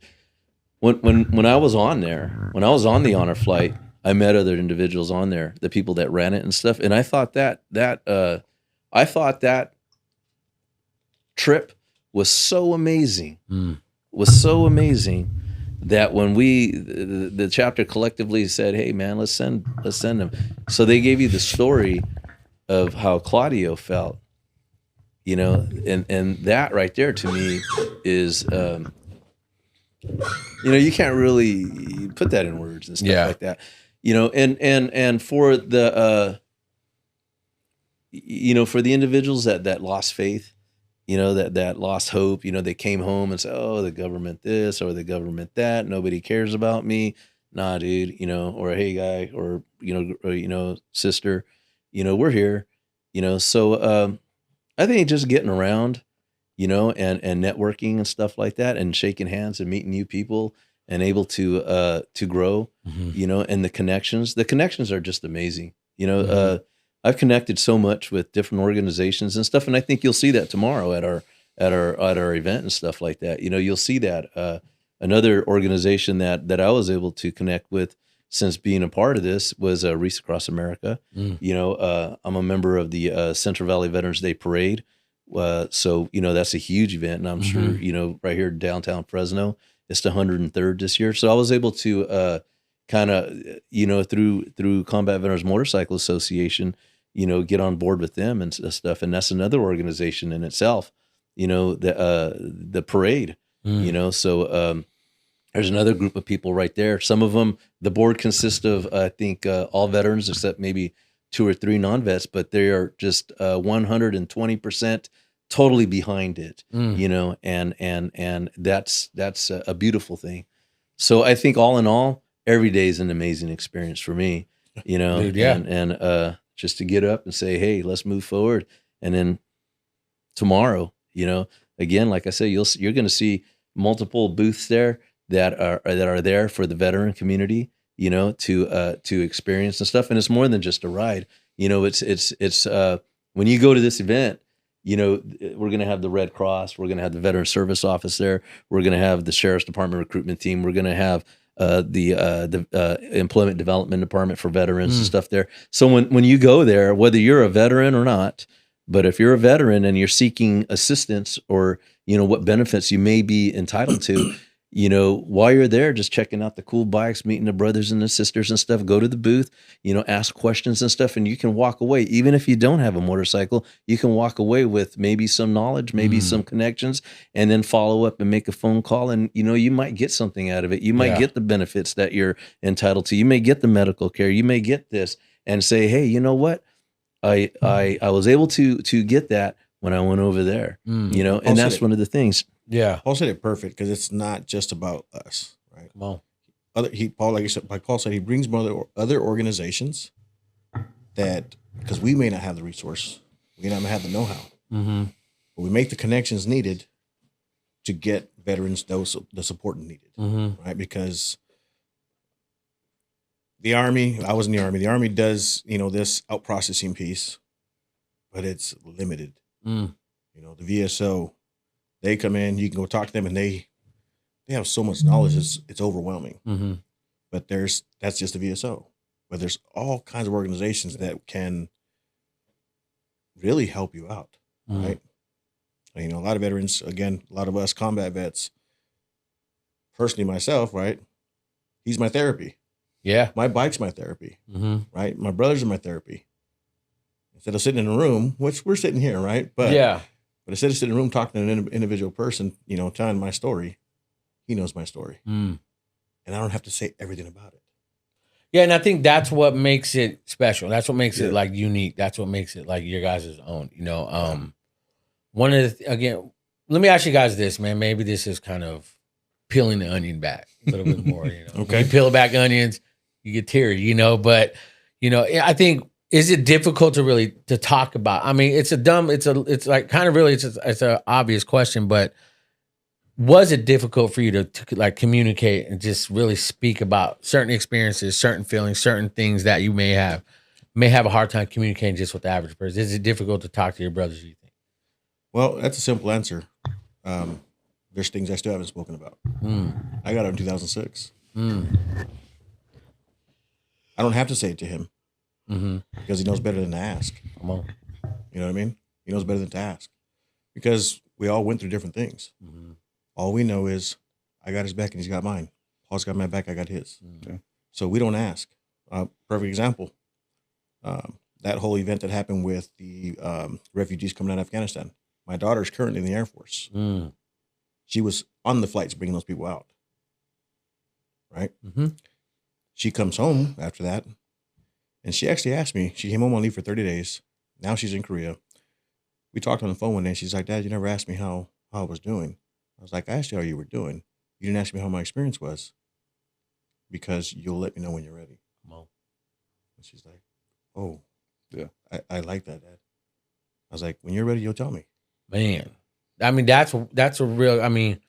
when I was on the honor flight, I met other individuals on there, the people that ran it and stuff, and I thought that trip was so amazing, that when the chapter collectively said, "Hey, man, let's send them," so they gave you the story of how Claudio felt, and that right there to me is You can't really put that in words and stuff Yeah. like that. And for the for the individuals that lost faith, that lost hope, they came home and said, oh, the government this or the government that, nobody cares about me. Nah, dude, or hey guy, or sister, we're here, so I think just getting around, and networking and stuff like that, and shaking hands and meeting new people and able to grow, and the connections are just amazing. I've connected so much with different organizations and stuff, and I think you'll see that tomorrow at our event and stuff like that. You'll see that another organization that I was able to connect with since being a part of this was Reese Across America. I'm a member of the Central Valley Veterans Day Parade. So that's a huge event, and I'm sure right here in downtown Fresno, it's the 103rd this year. So I was able to kind of through Combat Veterans Motorcycle Association, get on board with them and stuff, and that's another organization in itself. The parade. So there's another group of people right there. Some of them, the board consists of I think all veterans except maybe 2 or 3 non-vets, but they are just 120% totally behind it, and that's a beautiful thing. So I think all in all, every day is an amazing experience for me, Dude, yeah. and just to get up and say, hey, let's move forward. And then tomorrow, again, like I say, you're going to see multiple booths there that are there for the veteran community, to experience and stuff. And it's more than just a ride. It's when you go to this event, we're going to have the Red Cross, we're going to have the Veteran Service Office there, we're going to have the Sheriff's Department recruitment team, we're going to have the Employment Development Department for veterans and stuff there. So when you go there, whether you're a veteran or not, but if you're a veteran and you're seeking assistance or what benefits you may be entitled to, while you're there, just checking out the cool bikes, meeting the brothers and the sisters and stuff, go to the booth, ask questions and stuff, and you can walk away. Even if you don't have a motorcycle, you can walk away with maybe some knowledge, maybe some connections, and then follow up and make a phone call. And, you might get something out of it. You might get the benefits that you're entitled to. You may get the medical care. You may get this and say, hey, you know what? I was able to get that when I went over there, and that's one of the things. Yeah. Paul said it perfect because it's not just about us, right? Come on. Paul, like you said, like Paul said, he brings other organizations that, because we may not have the resource, we may not have the know-how, but we make the connections needed to get veterans the support needed, right? Because the Army, I was in the Army. The Army does, this out processing piece, but it's limited. The VSO, they come in, you can go talk to them, and they have so much knowledge, it's overwhelming. But that's just the VSO. But there's all kinds of organizations that can really help you out, right? And, a lot of veterans, again, a lot of us combat vets, personally myself, right? He's my therapy. Yeah. My bike's my therapy, right? My brothers are my therapy. Instead of sitting in a room, which we're sitting here, right? But instead of sitting in a room talking to an individual person, telling my story, he knows my story. And I don't have to say everything about it. Yeah, and I think that's what makes it special. That's what makes it like unique. That's what makes it like your guys' own. One of the again, let me ask you guys this, man. Maybe this is kind of peeling the onion back a little bit more. Okay. You peel back onions, you get teary, But I think, is it difficult to talk about? I mean, it's like kind of really it's an obvious question, but was it difficult for you to like communicate and just really speak about certain experiences, certain feelings, certain things that you may have a hard time communicating just with the average person? Is it difficult to talk to your brothers, do you think? Well, that's a simple answer. There's things I still haven't spoken about. I got it in 2006. I don't have to say it to him because he knows better than to ask. Come on. You know what I mean? He knows better than to ask because we all went through different things. All we know is I got his back and he's got mine. Paul's got my back, I got his. So we don't ask. Perfect example. That whole event that happened with the refugees coming out of Afghanistan. My daughter's currently in the Air Force. She was on the flights bringing those people out. right? Mm-hmm. She comes home after that, and she actually asked me. She came home on leave for 30 days. Now she's in Korea. We talked on the phone one day. She's like, Dad, you never asked me how I was doing. I was like, I asked you how you were doing. You didn't ask me how my experience was because you'll let me know when you're ready. Come on. And she's like, oh, Yeah. I like that, Dad. I was like, when you're ready, you'll tell me. Man, I mean, that's a real, I mean,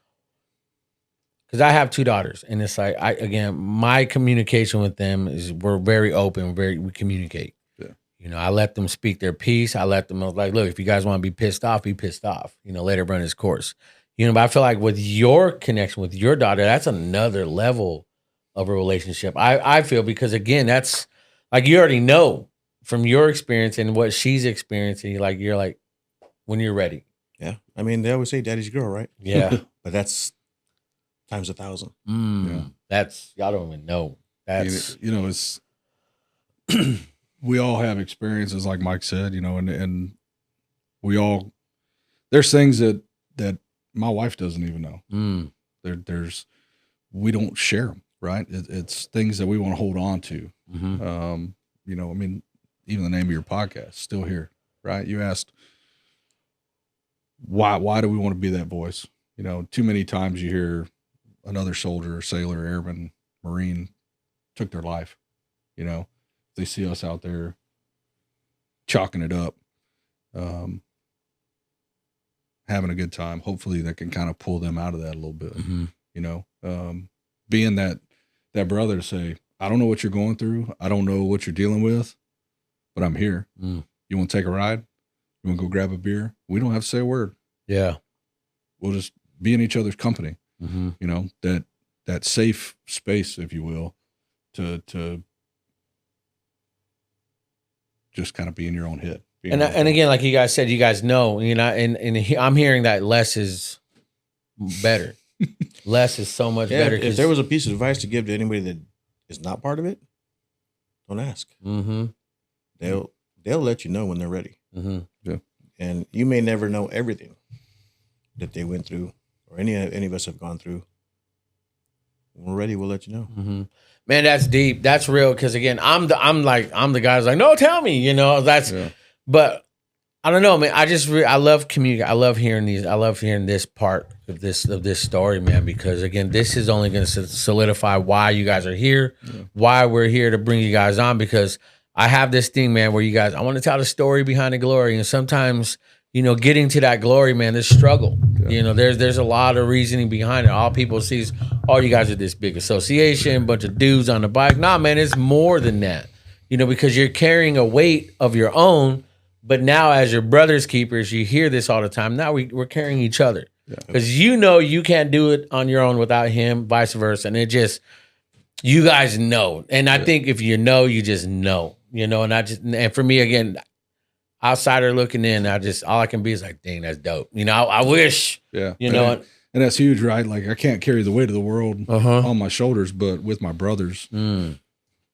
because I have 2 daughters, and it's like, again, my communication with them is we're very open, we communicate. Yeah. You know, I let them speak their piece. I let them know, like, look, if you guys want to be pissed off, be pissed off. You know, let it run its course. You know, but I feel like with your connection with your daughter, that's another level of a relationship. I feel, because again, that's like, you already know from your experience and what she's experiencing. You're like, when you're ready. Yeah. I mean, they always say daddy's girl, right? Yeah. But that's times 1,000. Yeah. That's, y'all don't even know. That's, You know, it's we all have experiences, like Mike said, you know, and we all, there's things that my wife doesn't even know. There's we don't share them, right? It's things that we want to hold on to. mm-hmm. You know, I mean, even the name of your podcast, Still Here, right? You asked, why do we want to be that voice? You know, too many times you hear another soldier, sailor, airman, Marine took their life. You know, they see us out there chalking it up, having a good time. Hopefully that can kind of pull them out of that a little bit. Mm-hmm. You know, being that brother to say, I don't know what you're going through. I don't know what you're dealing with, but I'm here. You want to take a ride? You want to go grab a beer? We don't have to say a word. Yeah. We'll just be in each other's company. Mm-hmm. You know, that safe space, if you will, to just kind of be in your own head. And again, like you guys said, you guys know, you know, and I'm hearing that less is better. Less is so much better. If there was a piece of advice to give to anybody that is not part of it, don't ask. Mm-hmm. They'll let you know when they're ready. Mm-hmm. Yeah. And you may never know everything that they went through or any of us have gone through. When we're ready, we'll let you know. Mm-hmm. Man, that's deep. That's real. Because again, I'm the guy who's like, no, tell me. You know, that's. Yeah. But I don't know, man. I love communicating. I love hearing these. I love hearing this part of this story, man. Because again, this is only going to solidify why you guys are here, why we're here to bring you guys on. Because I have this thing, man, where you guys, I want to tell the story behind the glory, and sometimes, you know, getting to that glory, man, there's struggle. Yeah. You know, there's a lot of reasoning behind it. All people see is, oh, you guys are this big association, bunch of dudes on the bike. Nah, man, it's more than that. You know, because you're carrying a weight of your own. But now, as your brother's keepers, you hear this all the time. Now we're carrying each other, because you know you can't do it on your own without him, vice versa. And it just, you guys know. And I think if you know, you just know. You know, and for me, again, outsider looking in, all I can be is like, dang, that's dope. You know, I wish. Yeah. You know, and that's huge, right? Like, I can't carry the weight of the world on my shoulders, but with my brothers.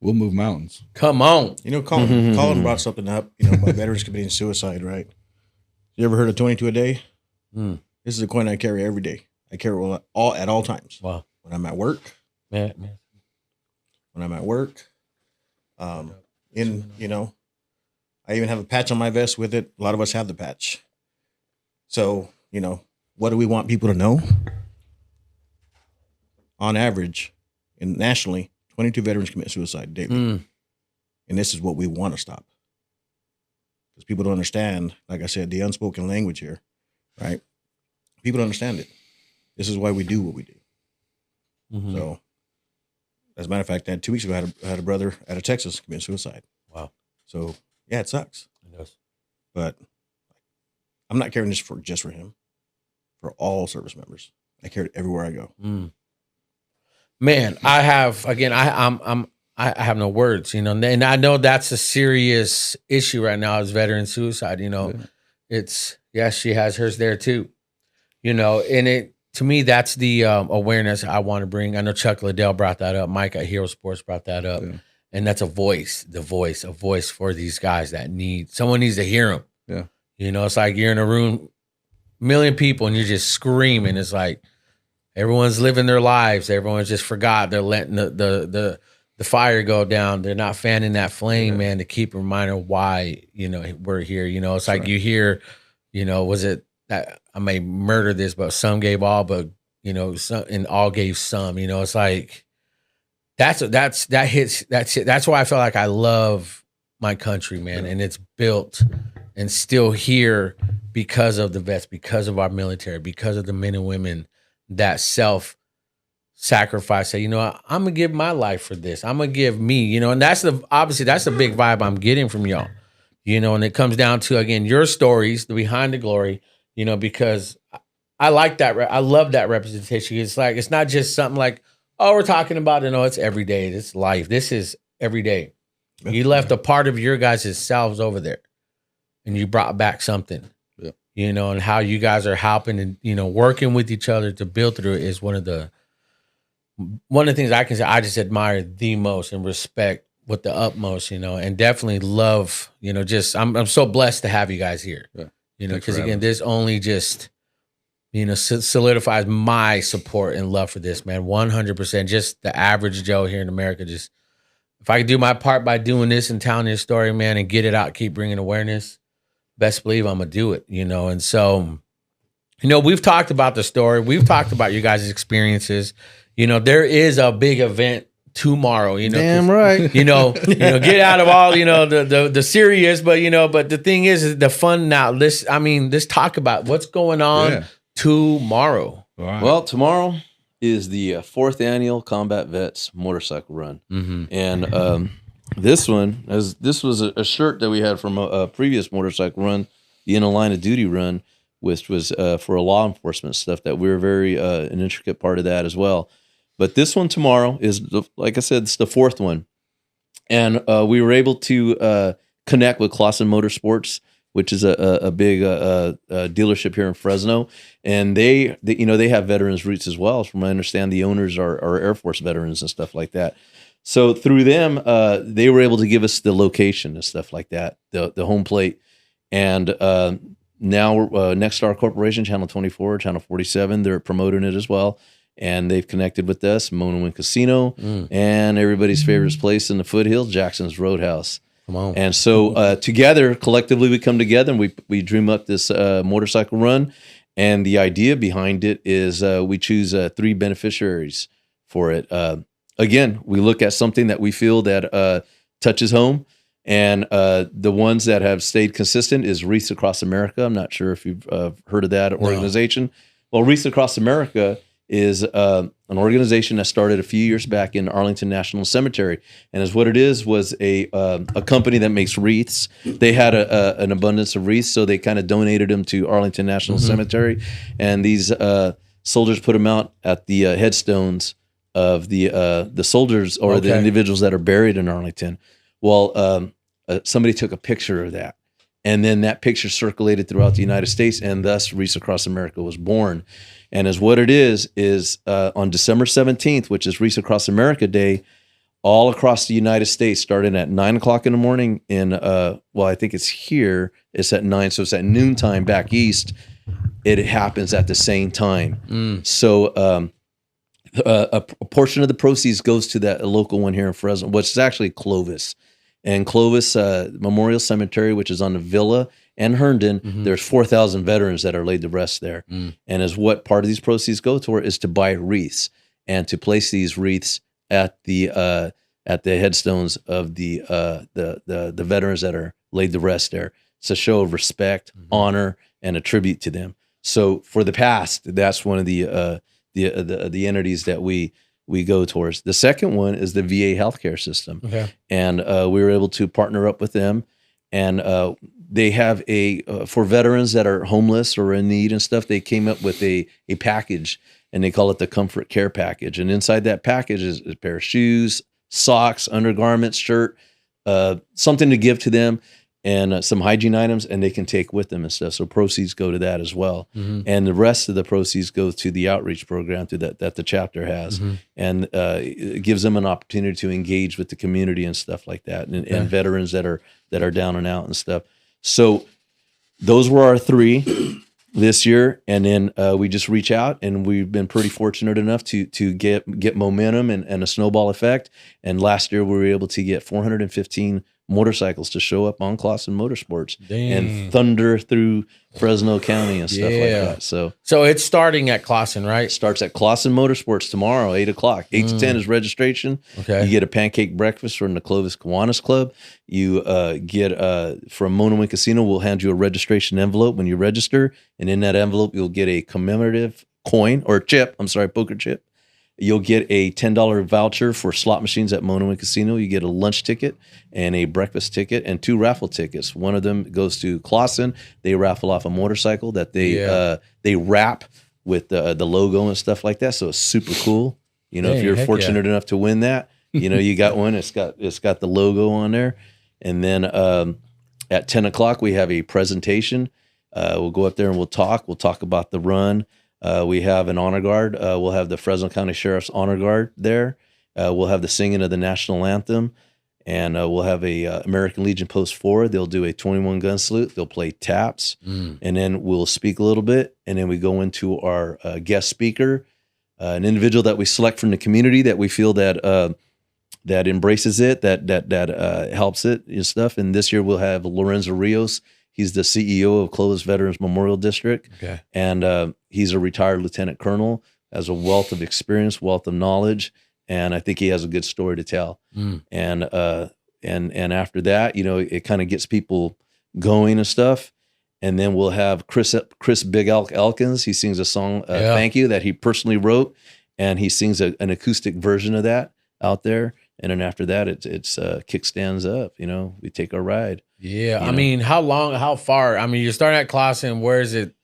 We'll move mountains. Come on. You know, Colin brought something up, you know, about veterans committing suicide, right? You ever heard of 22 a day? This is a coin I carry every day. I carry it at all times. Wow. When I'm at work. Man. When I'm at work. You know, I even have a patch on my vest with it. A lot of us have the patch. So, you know, what do we want people to know? On average, and nationally, 22 veterans commit suicide daily. And this is what we want to stop. Because people don't understand, like I said, the unspoken language here, right? People don't understand it. This is why we do what we do. So, as a matter of fact, 2 weeks ago, I had a brother out of Texas commit suicide. Wow. So, yeah, it sucks. It does. But I'm not carrying this just for him, for all service members. I carry it everywhere I go. Man, I have, again, I have no words, you know, and I know that's a serious issue right now, is veteran suicide. You know, it's, she has hers there too, you know, and to me, that's the awareness I want to bring. I know Chuck Liddell brought that up. Mike at Hero Sports brought that up. And that's a voice for these guys that someone needs to hear them. Yeah. You know, it's like you're in a room, million people, and you're just screaming. It's like, everyone's living their lives. Everyone's just forgot. They're letting the fire go down. They're not fanning that flame, man, to keep a reminder why, we're here. It's like you hear, was it that I may murder this, but some gave all, but some, and all gave some. It's like that's why I feel like I love my country, man, and it's built and still here because of the vets, because of our military, because of the men and women that self-sacrifice. Say, I'm gonna give my life for this. I'm gonna give me, and that's the big vibe I'm getting from y'all. And it comes down to, again, your stories, the behind the glory, because I like that. I love that representation. It's like, it's not just something like, oh, we're talking about it. No, it's every day. It's life. This is every day. You left a part of your guys' selves over there and you brought back something, and how you guys are helping and, working with each other to build through it is one of the things I can say I just admire the most and respect with the utmost, and definitely love, just, I'm so blessed to have you guys here, because again, this only just, solidifies my support and love for this, man. 100%. Just the average Joe here in America. Just, if I could do my part by doing this and telling this story, man, and get it out, keep bringing awareness, best believe I'm going to do it, and so, we've talked about the story. We've talked about you guys' experiences. There is a big event tomorrow, damn right. Get out of all, the serious, but the thing is the fun now. Let's talk about what's going on tomorrow. Wow. Well, tomorrow is the fourth annual Combat Vets Motorcycle Run. And this was a shirt that we had from a previous motorcycle run, the In a Line of Duty run, which was for a law enforcement stuff that we were very an intricate part of that as well. But this one tomorrow is, like I said, it's the fourth one. And we were able to connect with Clausen Motorsports, which is a big dealership here in Fresno. And they have veterans roots as well. From what I understand, the owners are Air Force veterans and stuff like that. So through them, they were able to give us the location and stuff like that, the home plate. And now Next Star Corporation, Channel 24, Channel 47, they're promoting it as well. And they've connected with us, Mona Win Casino, and everybody's favorite place in the foothills, Jackson's Roadhouse. Come on. And so together, collectively, we come together and we dream up this motorcycle run. And the idea behind it is we choose 3 beneficiaries for it. Again, we look at something that we feel that touches home. And the ones that have stayed consistent is Wreaths Across America. I'm not sure if you've heard of that organization. No. Well, Wreaths Across America is an organization that started a few years back in Arlington National Cemetery, and as what it is was a company that makes wreaths. They had an abundance of wreaths, so they kind of donated them to Arlington National Cemetery, and these soldiers put them out at the headstones of the soldiers or the individuals that are buried in Arlington. Well, somebody took a picture of that. And then that picture circulated throughout the United States, and thus Wreaths Across America was born. And as what it is on December 17th, which is Wreaths Across America Day, all across the United States, starting at 9 o'clock in the morning in, I think it's here, it's at 9, so it's at noontime back east. It happens at the same time. So a portion of the proceeds goes to that local one here in Fresno, which is actually Clovis. And Clovis Memorial Cemetery, which is on the Villa and Herndon, there's 4,000 veterans that are laid to rest there. And as what part of these proceeds go toward is to buy wreaths and to place these wreaths at the headstones of the veterans that are laid to rest there. It's a show of respect, honor, and a tribute to them. So for the past, that's one of the entities that we go towards. The second one is the VA healthcare system. And we were able to partner up with them. And they have for veterans that are homeless or in need and stuff, they came up with a package, and they call it the Comfort Care Package. And inside that package is a pair of shoes, socks, undergarments, shirt, something to give to them, and some hygiene items, and they can take with them and stuff. So proceeds go to that as well. And the rest of the proceeds go to the outreach program that the chapter has. And it gives them an opportunity to engage with the community and stuff like that, and veterans that are down and out and stuff. So those were our 3. this year, and then we just reach out, and we've been pretty fortunate enough to get momentum and a snowball effect. And last year we were able to get 415 motorcycles to show up on Clausen Motorsports and thunder through Fresno County and stuff like that. So it's starting at Clausen, right? it starts at Clausen Motorsports tomorrow, 8 o'clock. 8 to 10 is registration. Okay. You get a pancake breakfast from the Clovis Kiwanis Club. You get from Monomoy Casino, we'll hand you a registration envelope when you register. And in that envelope, you'll get a commemorative coin or chip. I'm sorry, poker chip. You'll get a $10 voucher for slot machines at Monomoy Casino. You get a lunch ticket and a breakfast ticket and 2 raffle tickets. One of them goes to Clausen. They raffle off a motorcycle that they wrap with the logo and stuff like that. So it's super cool. You know, if you're fortunate enough to win that, you know, you got one. It's got the logo on there. And then at 10 o'clock, we have a presentation. We'll go up there and we'll talk. We'll talk about the run. We have an honor guard. We'll have the Fresno County Sheriff's honor guard there. We'll have the singing of the national anthem, and we'll have a American Legion Post 4. They'll do a 21 gun salute. They'll play taps, and then we'll speak a little bit, and then we go into our guest speaker, an individual that we select from the community that we feel that that embraces it, that helps it and stuff. And this year we'll have Lorenzo Rios. He's the CEO of Clovis Veterans Memorial District, and he's a retired lieutenant colonel, has a wealth of experience, wealth of knowledge, and I think he has a good story to tell. And after that, you know, it kind of gets people going and stuff. And then we'll have Chris Big Elk Elkins. He sings a song, "Thank You," that he personally wrote, and he sings an acoustic version of that out there. And then after that, it's kickstands up. You know, we take our ride. Yeah, I mean, how far? I mean, you're starting at Clausen. Where is it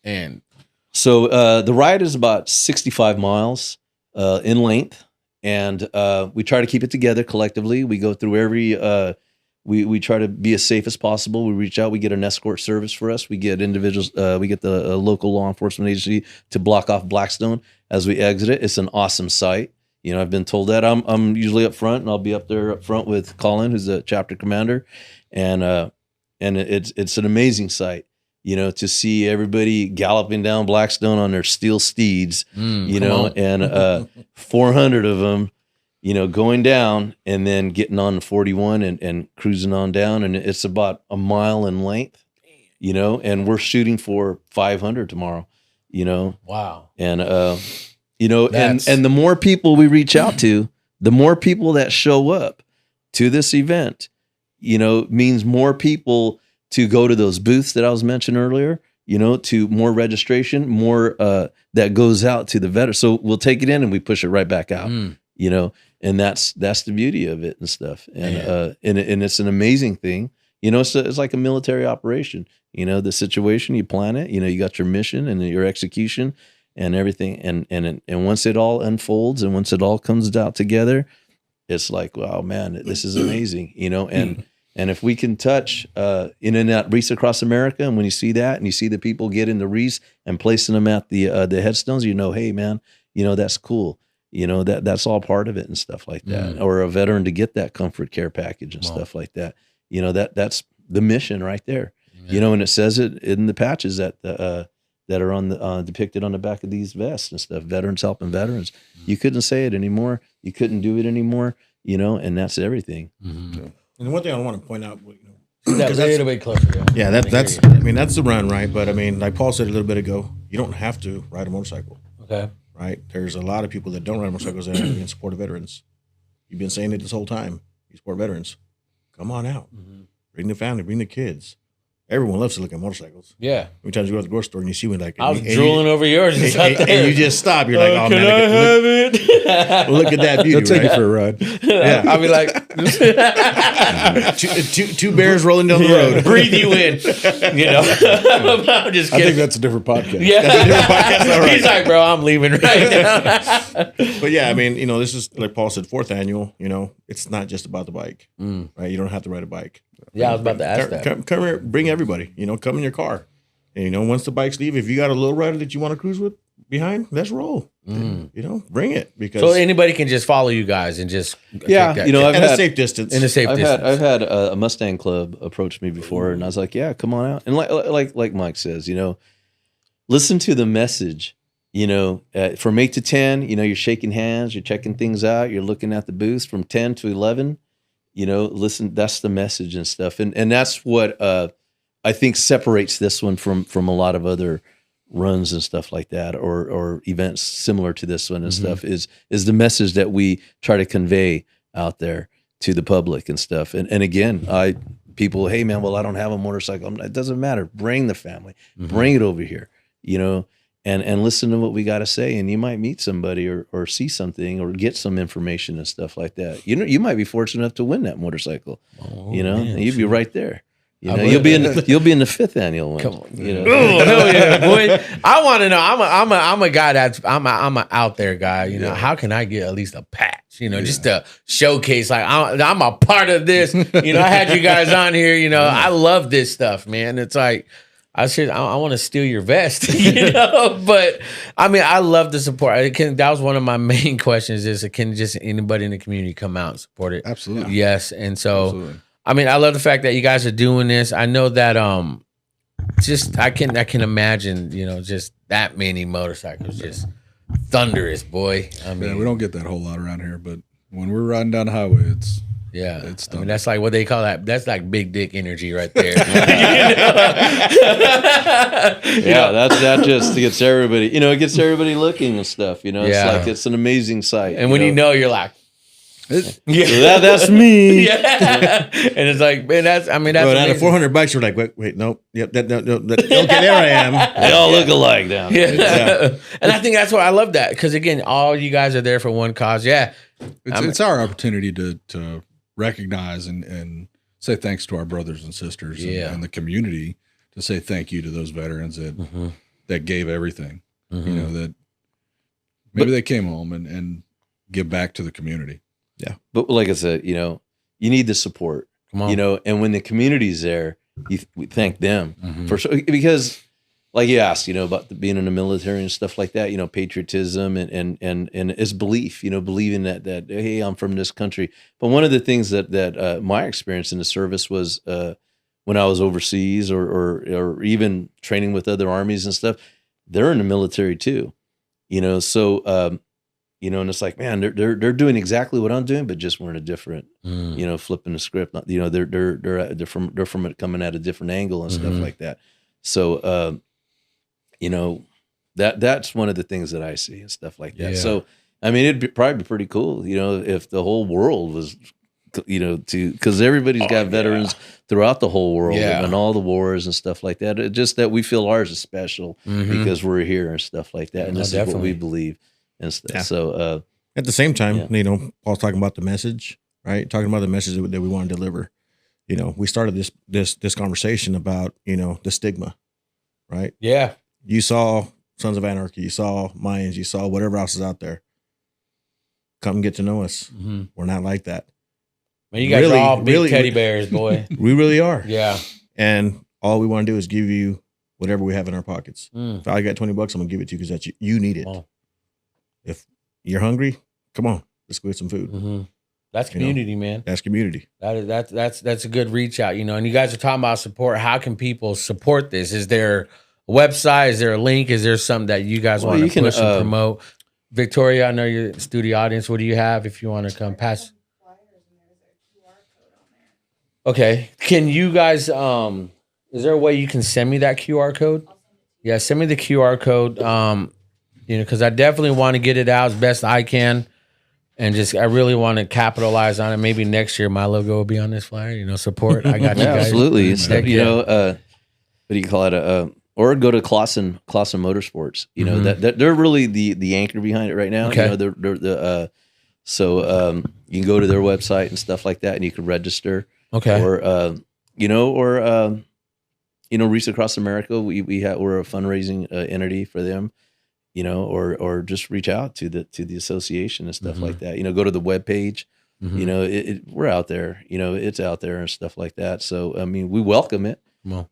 end? So the ride is about 65 miles in length, and we try to keep it together collectively. We go through every. We try to be as safe as possible. We reach out. We get an escort service for us. We get individuals. We get the local law enforcement agency to block off Blackstone as we exit it. It's an awesome sight. You know, I've been told that. I'm usually up front, and I'll be up there up front with Colin, who's the chapter commander, and it's an amazing sight. You know, to see everybody galloping down Blackstone on their steel steeds. You know, and 400 of them. You know, going down and then getting on the 41 and cruising on down, and it's about a mile in length. You know, and we're shooting for 500 tomorrow. You know, wow, and you know, and the more people we reach out to, the more people that show up to this event, you know, means more people to go to those booths that I was mentioning earlier, you know, to more registration, more that goes out to the veterans. So we'll take it in and we push it right back out, you know, and that's the beauty of it and stuff. And and it's an amazing thing. You know, it's like a military operation. You know, the situation, you plan it, you know, you got your mission and your execution and everything, and once it all unfolds and once it all comes out together, it's like, wow, man, this is amazing, you know. And if we can touch in and out wreaths across America, and when you see that and you see the people getting the wreaths and placing them at the headstones, you know, hey, man, you know, that's cool, you know, that's all part of it and stuff like that. Or a veteran to get that comfort care package and stuff like that, you know, that's the mission right there, you know. And it says it in the patches that that are on the depicted on the back of these vests and stuff. Veterans helping veterans. You couldn't say it anymore. You couldn't do it anymore. You know, and that's everything. And one thing I want to point out, you know, that's a little bit closer. Yeah, that's. I mean, that's the run, right? But I mean, like Paul said a little bit ago, you don't have to ride a motorcycle. Okay. Right. There's a lot of people that don't ride motorcycles that are in support of veterans. You've been saying it this whole time. You support veterans. Come on out. Bring the family. Bring the kids. Everyone loves to look at motorcycles. Yeah. Many times you go to the grocery store and you see one like I was drooling over yours. And you just stop. You're like, oh, can man. I have it? Look at that beauty. They'll take right? you for a ride. Yeah. I'll be like, two bears rolling down the road. Breathe you in. You know, I'm just kidding. I think that's a different podcast. Yeah. That's a different podcast. All right. He's like, bro, I'm leaving right now. But yeah, I mean, you know, this is, like Paul said, 4th annual. You know, it's not just about the bike, right? You don't have to ride a bike. Yeah, I was about to ask that. Come here, bring everybody. You know, come in your car. And, you know, once the bikes leave, if you got a low rider that you want to cruise with behind, let's roll. You know, bring it, because so anybody can just follow you guys and just you know, at a safe distance. In a safe distance. I've had a Mustang club approach me before, and I was like, yeah, come on out. And like Mike says, you know, listen to the message. From 8 to 10, you're shaking hands, you're checking things out, you're looking at the booths. From 10 to 11, listen, that's the message and stuff. And that's what I think separates this one from a lot of other runs and stuff like that, or events similar to this one and stuff, is the message that we try to convey out there to the public and stuff. And again, people, hey man, well, I don't have a motorcycle. It doesn't matter. Bring the family, bring it over here, and listen to what we got to say. And you might meet somebody or see something or get some information and stuff like that. You might be fortunate enough to win that motorcycle, and you'd be right there. You'll be in the 5th annual one. Come on, Oh hell yeah, boy! I want to know. I'm a guy that's I'm a out there guy. How can I get at least a patch? Just to showcase like I'm a part of this. I had you guys on here. I love this stuff, man. It's like I want to steal your vest, But I love the support. That was one of my main questions: can just anybody in the community come out and support it? Absolutely. Yes, and so. Absolutely. I love the fact that you guys are doing this. I know that I can imagine, just that many motorcycles, just thunderous, boy. We don't get that whole lot around here, but when we're riding down the highway, it's that's like what they call that. That's like big dick energy right there. That just gets everybody. It gets everybody looking and stuff. It's like it's an amazing sight. And when you're like. That's me. Yeah. And it's like, man, that's But out of 400 bikes, you're like, wait, nope. Yep. Okay, there I am. They all look alike down there. Yeah. And I think that's why I love that. Because again, all you guys are there for one cause. Yeah. It's our opportunity to recognize and say thanks to our brothers and sisters and the community, to say thank you to those veterans that gave everything. That maybe they came home and give back to the community. Yeah. But like I said, you need the support, Come on. And when the community's there, we thank them for sure. Because like you asked, about being in the military and stuff like that, patriotism and it's belief, believing that, hey, I'm from this country. But one of the things that my experience in the service was when I was overseas or even training with other armies and stuff, they're in the military too, so, and it's like, man, they're doing exactly what I'm doing, but just we're in a different, flipping the script. They're from it coming at a different angle and stuff like that. So, that's one of the things that I see and stuff like that. Yeah. So, it'd probably be pretty cool, if the whole world was, because everybody's got veterans throughout the whole world and all the wars and stuff like that. It's just that we feel ours is special because we're here and stuff like that, and this is what we believe. And stuff. Yeah. So at the same time, Paul's talking about the message, right? Talking about the message that we want to deliver. We started this conversation about, the stigma, right? Yeah. You saw Sons of Anarchy, you saw Mayans, you saw whatever else is out there. Come get to know us. We're not like that. Man, you guys are all big teddy bears, boy. We really are. Yeah. And all we want to do is give you whatever we have in our pockets. If I got $20, I'm gonna give it to you because you need it. Oh. If you're hungry, come on, let's go get some food. That's community, man. That's community. That's a good reach out, And you guys are talking about support. How can people support this? Is there a website? Is there a link? Is there something that you guys want to push and promote? Victoria, I know you're the studio audience. What do you have if you want to come pass? Okay. Can you guys, is there a way you can send me that QR code? Yeah, send me the QR code. Because I definitely want to get it out as best I can. And I really want to capitalize on it. Maybe next year my logo will be on this flyer, support. I got you guys. Absolutely. What do you call it? Or go to Clausen Motorsports. That they're really the anchor behind it right now. Okay. So you can go to their website and stuff like that, and you can register. Okay. Or Reach Across America. We're a fundraising entity for them. Or just reach out to the association and stuff like that. Go to the webpage. We're out there. It's out there and stuff like that. So we welcome it. Well.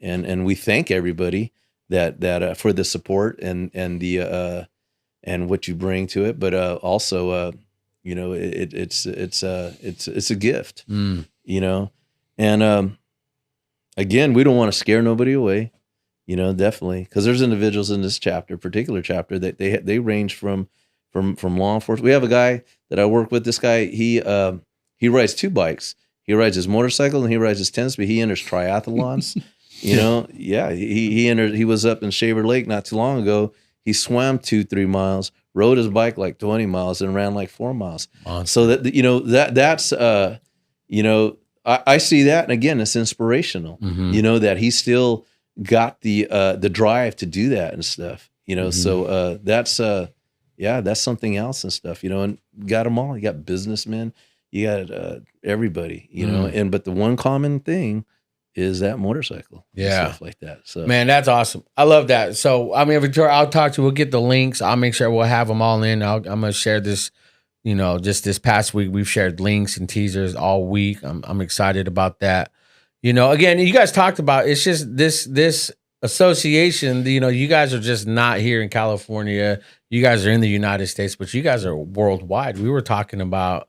And we thank everybody that for the support and the and what you bring to it. But also it's a gift. And again, we don't want to scare nobody away. definitely, because there's individuals in this particular chapter, that they range from law enforcement. We have a guy that I work with. This guy, he rides 2 bikes. He rides his motorcycle and he rides his tennis, but he enters triathlons. Yeah, he entered. He was up in Shaver Lake not too long ago. He swam 2-3 miles, rode his bike like 20 miles, and ran like 4 miles. Awesome. So that's I see that, and again, it's inspirational. That he still got the drive to do that and stuff. So that's something else and stuff. And got them all. You got businessmen, you got everybody. But the one common thing is that motorcycle, and stuff like that. So, man, that's awesome. I love that. So, I mean, Victoria, I'll talk to you. We'll get the links. I'll make sure we'll have them all in. I'm gonna share this. Just this past week, we've shared links and teasers all week. I'm excited about that. Again, you guys talked about, it's just this association. You guys are just not here in California. You guys are in the United States, but you guys are worldwide. We were talking about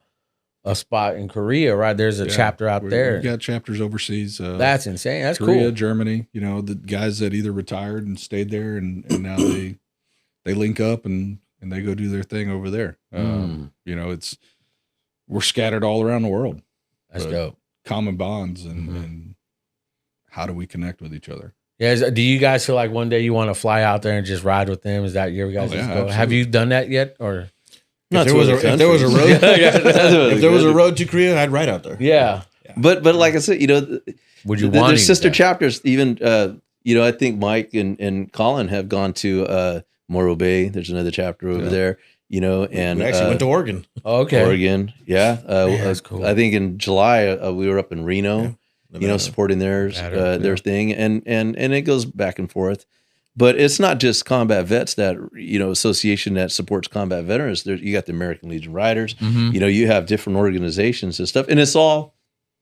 a spot in Korea, right? There's a chapter out there. We've got chapters overseas. That's insane. That's Korea, cool. Germany. The guys that either retired and stayed there, and now they link up and they go do their thing over there. We're scattered all around the world. That's dope. Common bonds and how do we connect with each other? Yeah. Do you guys feel like one day you want to fly out there and just ride with them? Is that your guys' goal? Absolutely. Have you done that yet, or? If there was a road to Korea, I'd ride out there. Yeah. But like I said, would you want there's sister chapters? Even I think Mike and Colin have gone to Morro Bay. There's another chapter over there. And we actually went to Oregon. Okay. Oregon, yeah. That's cool. I think in July we were up in Reno, supporting their thing, and it goes back and forth. But it's not just combat vets that, association that supports combat veterans. You got the American Legion Riders. You have different organizations and stuff, and it's all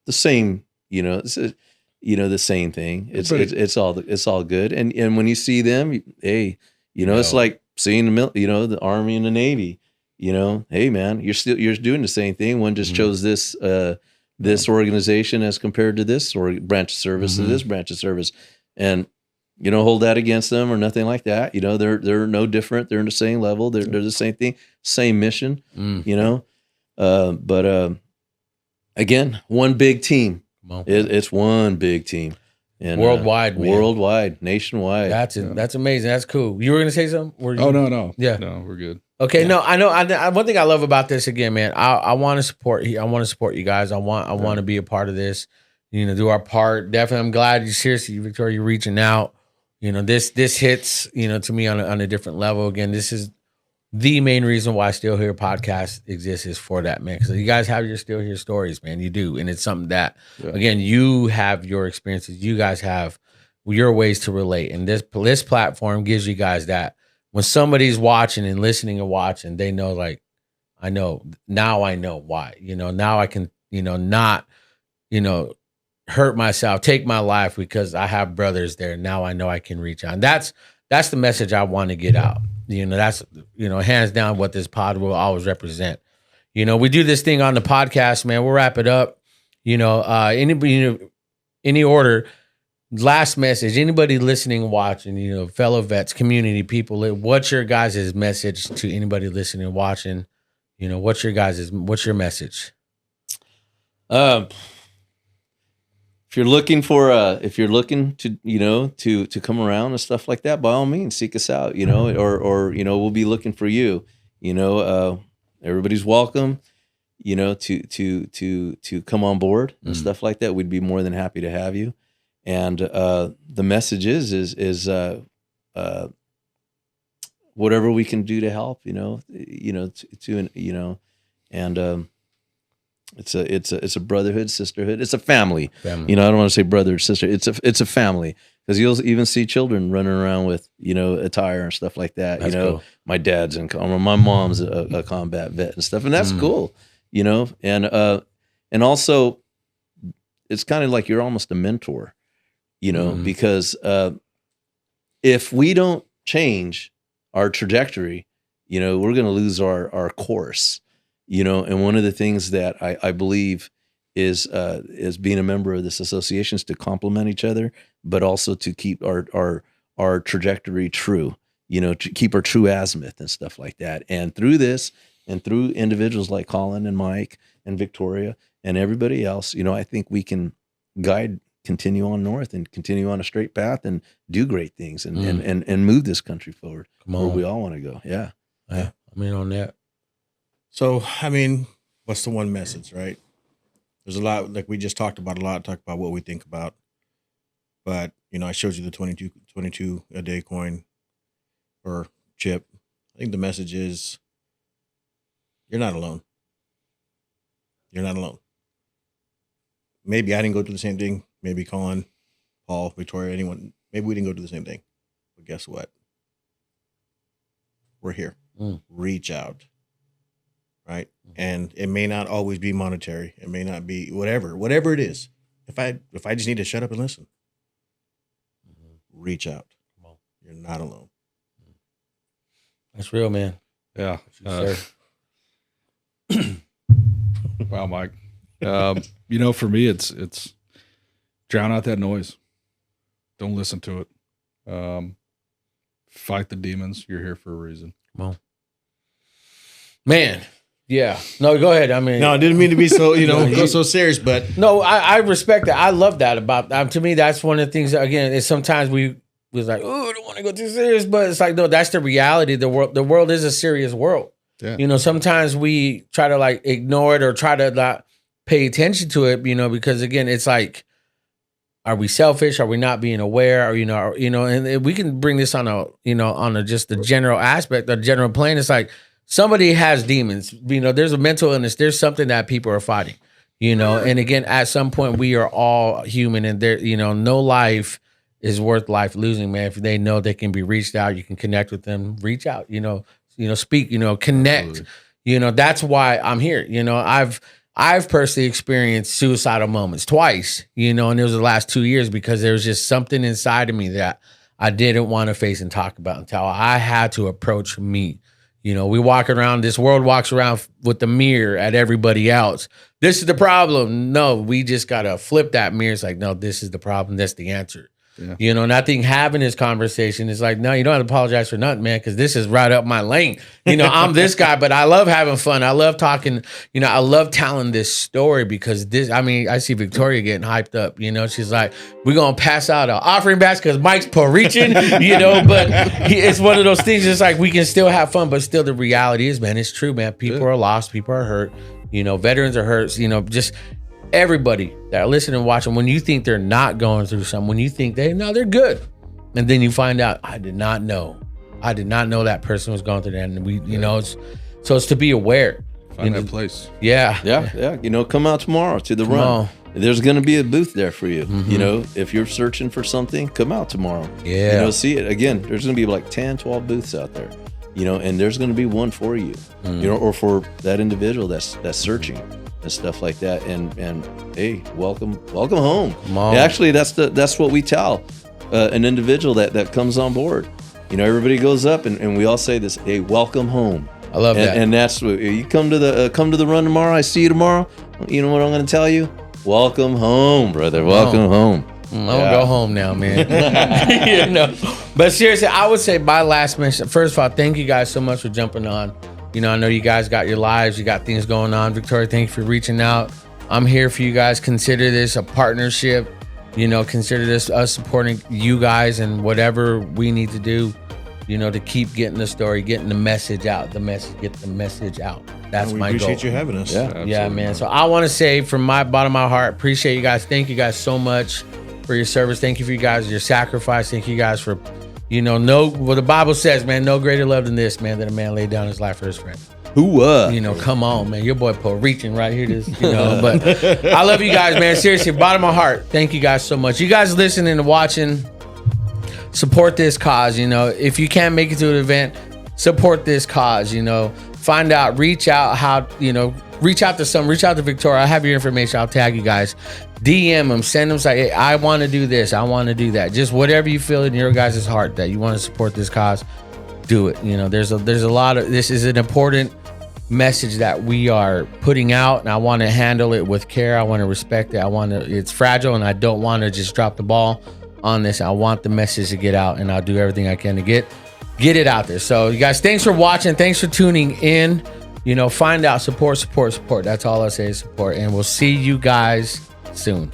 the same. It's the same thing. It's all good. And when you see them, hey, it's like seeing the Army and the Navy. Hey man, you're doing the same thing. One just chose this organization as compared to this branch of service to this branch of service, and hold that against them or nothing like that. They're no different. They're in the same level. They're the same thing, same mission. But again, one big team. It's one big team. And worldwide, nationwide. That's amazing. That's cool. You were gonna say something? No. Yeah. No, we're good. Okay. Yeah. No, I know. One thing I love about this, again, man, I want to support. I want to support you guys. I want to be a part of this. Do our part. Definitely. I'm glad seriously, Victoria, you're reaching out. This hits, to me on a different level. Again, this is the main reason why Still Here podcast exists, is for that, man. Because you guys have your Still Here stories, man. You do. And it's something that, again, you have your experiences. You guys have your ways to relate. And this platform gives you guys that. When somebody's watching and listening and watching, they know, like, I know why. Now I can, not, hurt myself, take my life because I have brothers there. Now I know I can reach out. And that's the message I want to get out. That's, hands down what this pod will always represent. We do this thing on the podcast, man. We'll wrap it up. Any order, last message, anybody listening, watching, fellow vets, community people, what's your guys' message to anybody listening and watching? What's your message? If you're looking to come around and stuff like that, by all means, seek us out, or we'll be looking for you. Everybody's welcome, to come on board and stuff like that. We'd be more than happy to have you. And the message is whatever we can do to help, it's a brotherhood, sisterhood. It's a family. I don't want to say brother or sister. It's a family, because you'll even see children running around with attire and stuff like that. That's cool. My dad's my mom's a combat vet and stuff, and that's cool. And also it's kind of like you're almost a mentor, because if we don't change our trajectory, we're going to lose our course. And one of the things that I believe is being a member of this association is to complement each other, but also to keep our our trajectory true, to keep our true azimuth and stuff like that. And through this, and through individuals like Colin and Mike and Victoria and everybody else, I think we can continue on north and continue on a straight path and do great things and move this country forward where we all want to go. Yeah. I mean, on that. So, what's the one message, right? There's a lot, like we just talked about what we think about. But, I showed you the 22 a day coin or chip. I think the message is you're not alone. You're not alone. Maybe I didn't go through the same thing. Maybe Colin, Paul, Victoria, anyone. Maybe we didn't go through the same thing. But guess what? We're here. Reach out. Right? And it may not always be monetary. It may not be whatever it is. If I just need to shut up and listen, reach out. You're not alone. That's real, man. Yeah. Sir. Wow, Mike. For me, it's drown out that noise. Don't listen to it. Fight the demons. You're here for a reason. Come on. Man. Yeah. No, go ahead. No, I didn't mean to be so, go so serious, but. No, I respect that. I love that about, to me, that's one of the things that, again, is sometimes we was like, oh, I don't want to go too serious, but it's like, no, that's the reality. The world is a serious world. Yeah. Sometimes we try to like ignore it or try to not pay attention to it, because again, it's like, are we selfish? Are we not being aware? Or, and we can bring this on just the general aspect, the general plane. It's like somebody has demons, there's a mental illness. There's something that people are fighting, and again, at some point we are all human and there, no life is worth life losing, man. If they know they can be reached out, you can connect with them, reach out, speak, connect, that's why I'm here. I've personally experienced suicidal moments twice, and it was the last 2 years because there was just something inside of me that I didn't want to face and talk about until I had to approach me. We walk around, this world walks around with the mirror at everybody else. This is the problem. No, we just got to flip that mirror. It's like, no, this is the problem. That's the answer. Yeah. And I think having this conversation is like, no, you don't have to apologize for nothing, man, because this is right up my lane. I'm this guy, but I love having fun. I love talking, I love telling this story because I see Victoria getting hyped up, she's like, we're going to pass out an offering basket because Mike's preaching, but it's one of those things. It's like, we can still have fun, but still the reality is, man, it's true, man. People are lost. People are hurt, veterans are hurt, just everybody that are listening and watching, when you think they're not going through something, when you think they're good, and then you find out, I did not know that person was going through that, and it's to be aware. Find that place. Yeah. Come out tomorrow to the run. There's going to be a booth there for you. If you're searching for something, come out tomorrow. Yeah. See it again. There's going to be like 10, 12 booths out there. And there's going to be one for you. Or for that individual that's searching and stuff like that. And hey, welcome home. Actually, that's what we tell an individual that comes on board. Everybody goes up and we all say this, hey, welcome home. I love that. And that's what you come to the run tomorrow. I see you tomorrow. You know what I'm going to tell you? Welcome home, brother. Welcome home. I'm gonna go home now, man. But seriously, I would say my last mention. First of all, thank you guys so much for jumping on. I know you guys got your lives, you got things going on. Victoria, thank you for reaching out. I'm here for you guys. Consider this a partnership. Consider this us supporting you guys and whatever we need to do, to keep getting the story, getting the message out. Get the message out. That's my goal. We appreciate you having us. Yeah, man. So I want to say from my bottom of my heart, appreciate you guys. Thank you guys so much for your service. Thank you for you guys, your sacrifice. Thank you guys for, what the Bible says, man, no greater love than this, man, that a man laid down his life for his friend. Come on, man. Your boy Paul reaching right here. But I love you guys, man. Seriously, bottom of my heart. Thank you guys so much. You guys listening and watching, support this cause. If you can't make it to an event, support this cause. Find out, reach out reach out to Victoria. I have your information. I'll tag you guys. DM them, send them, say, hey, I want to do this. I want to do that. Just whatever you feel in your guys' heart that you want to support this cause, do it. There's a lot of, this is an important message that we are putting out, and I want to handle it with care. I want to respect it. It's fragile, and I don't want to just drop the ball. on this. I want the message to get out, and I'll do everything I can to get it out there. So you guys, thanks for watching. Thanks for tuning in. You know, find out, support. That's all I say is support. And we'll see you guys soon.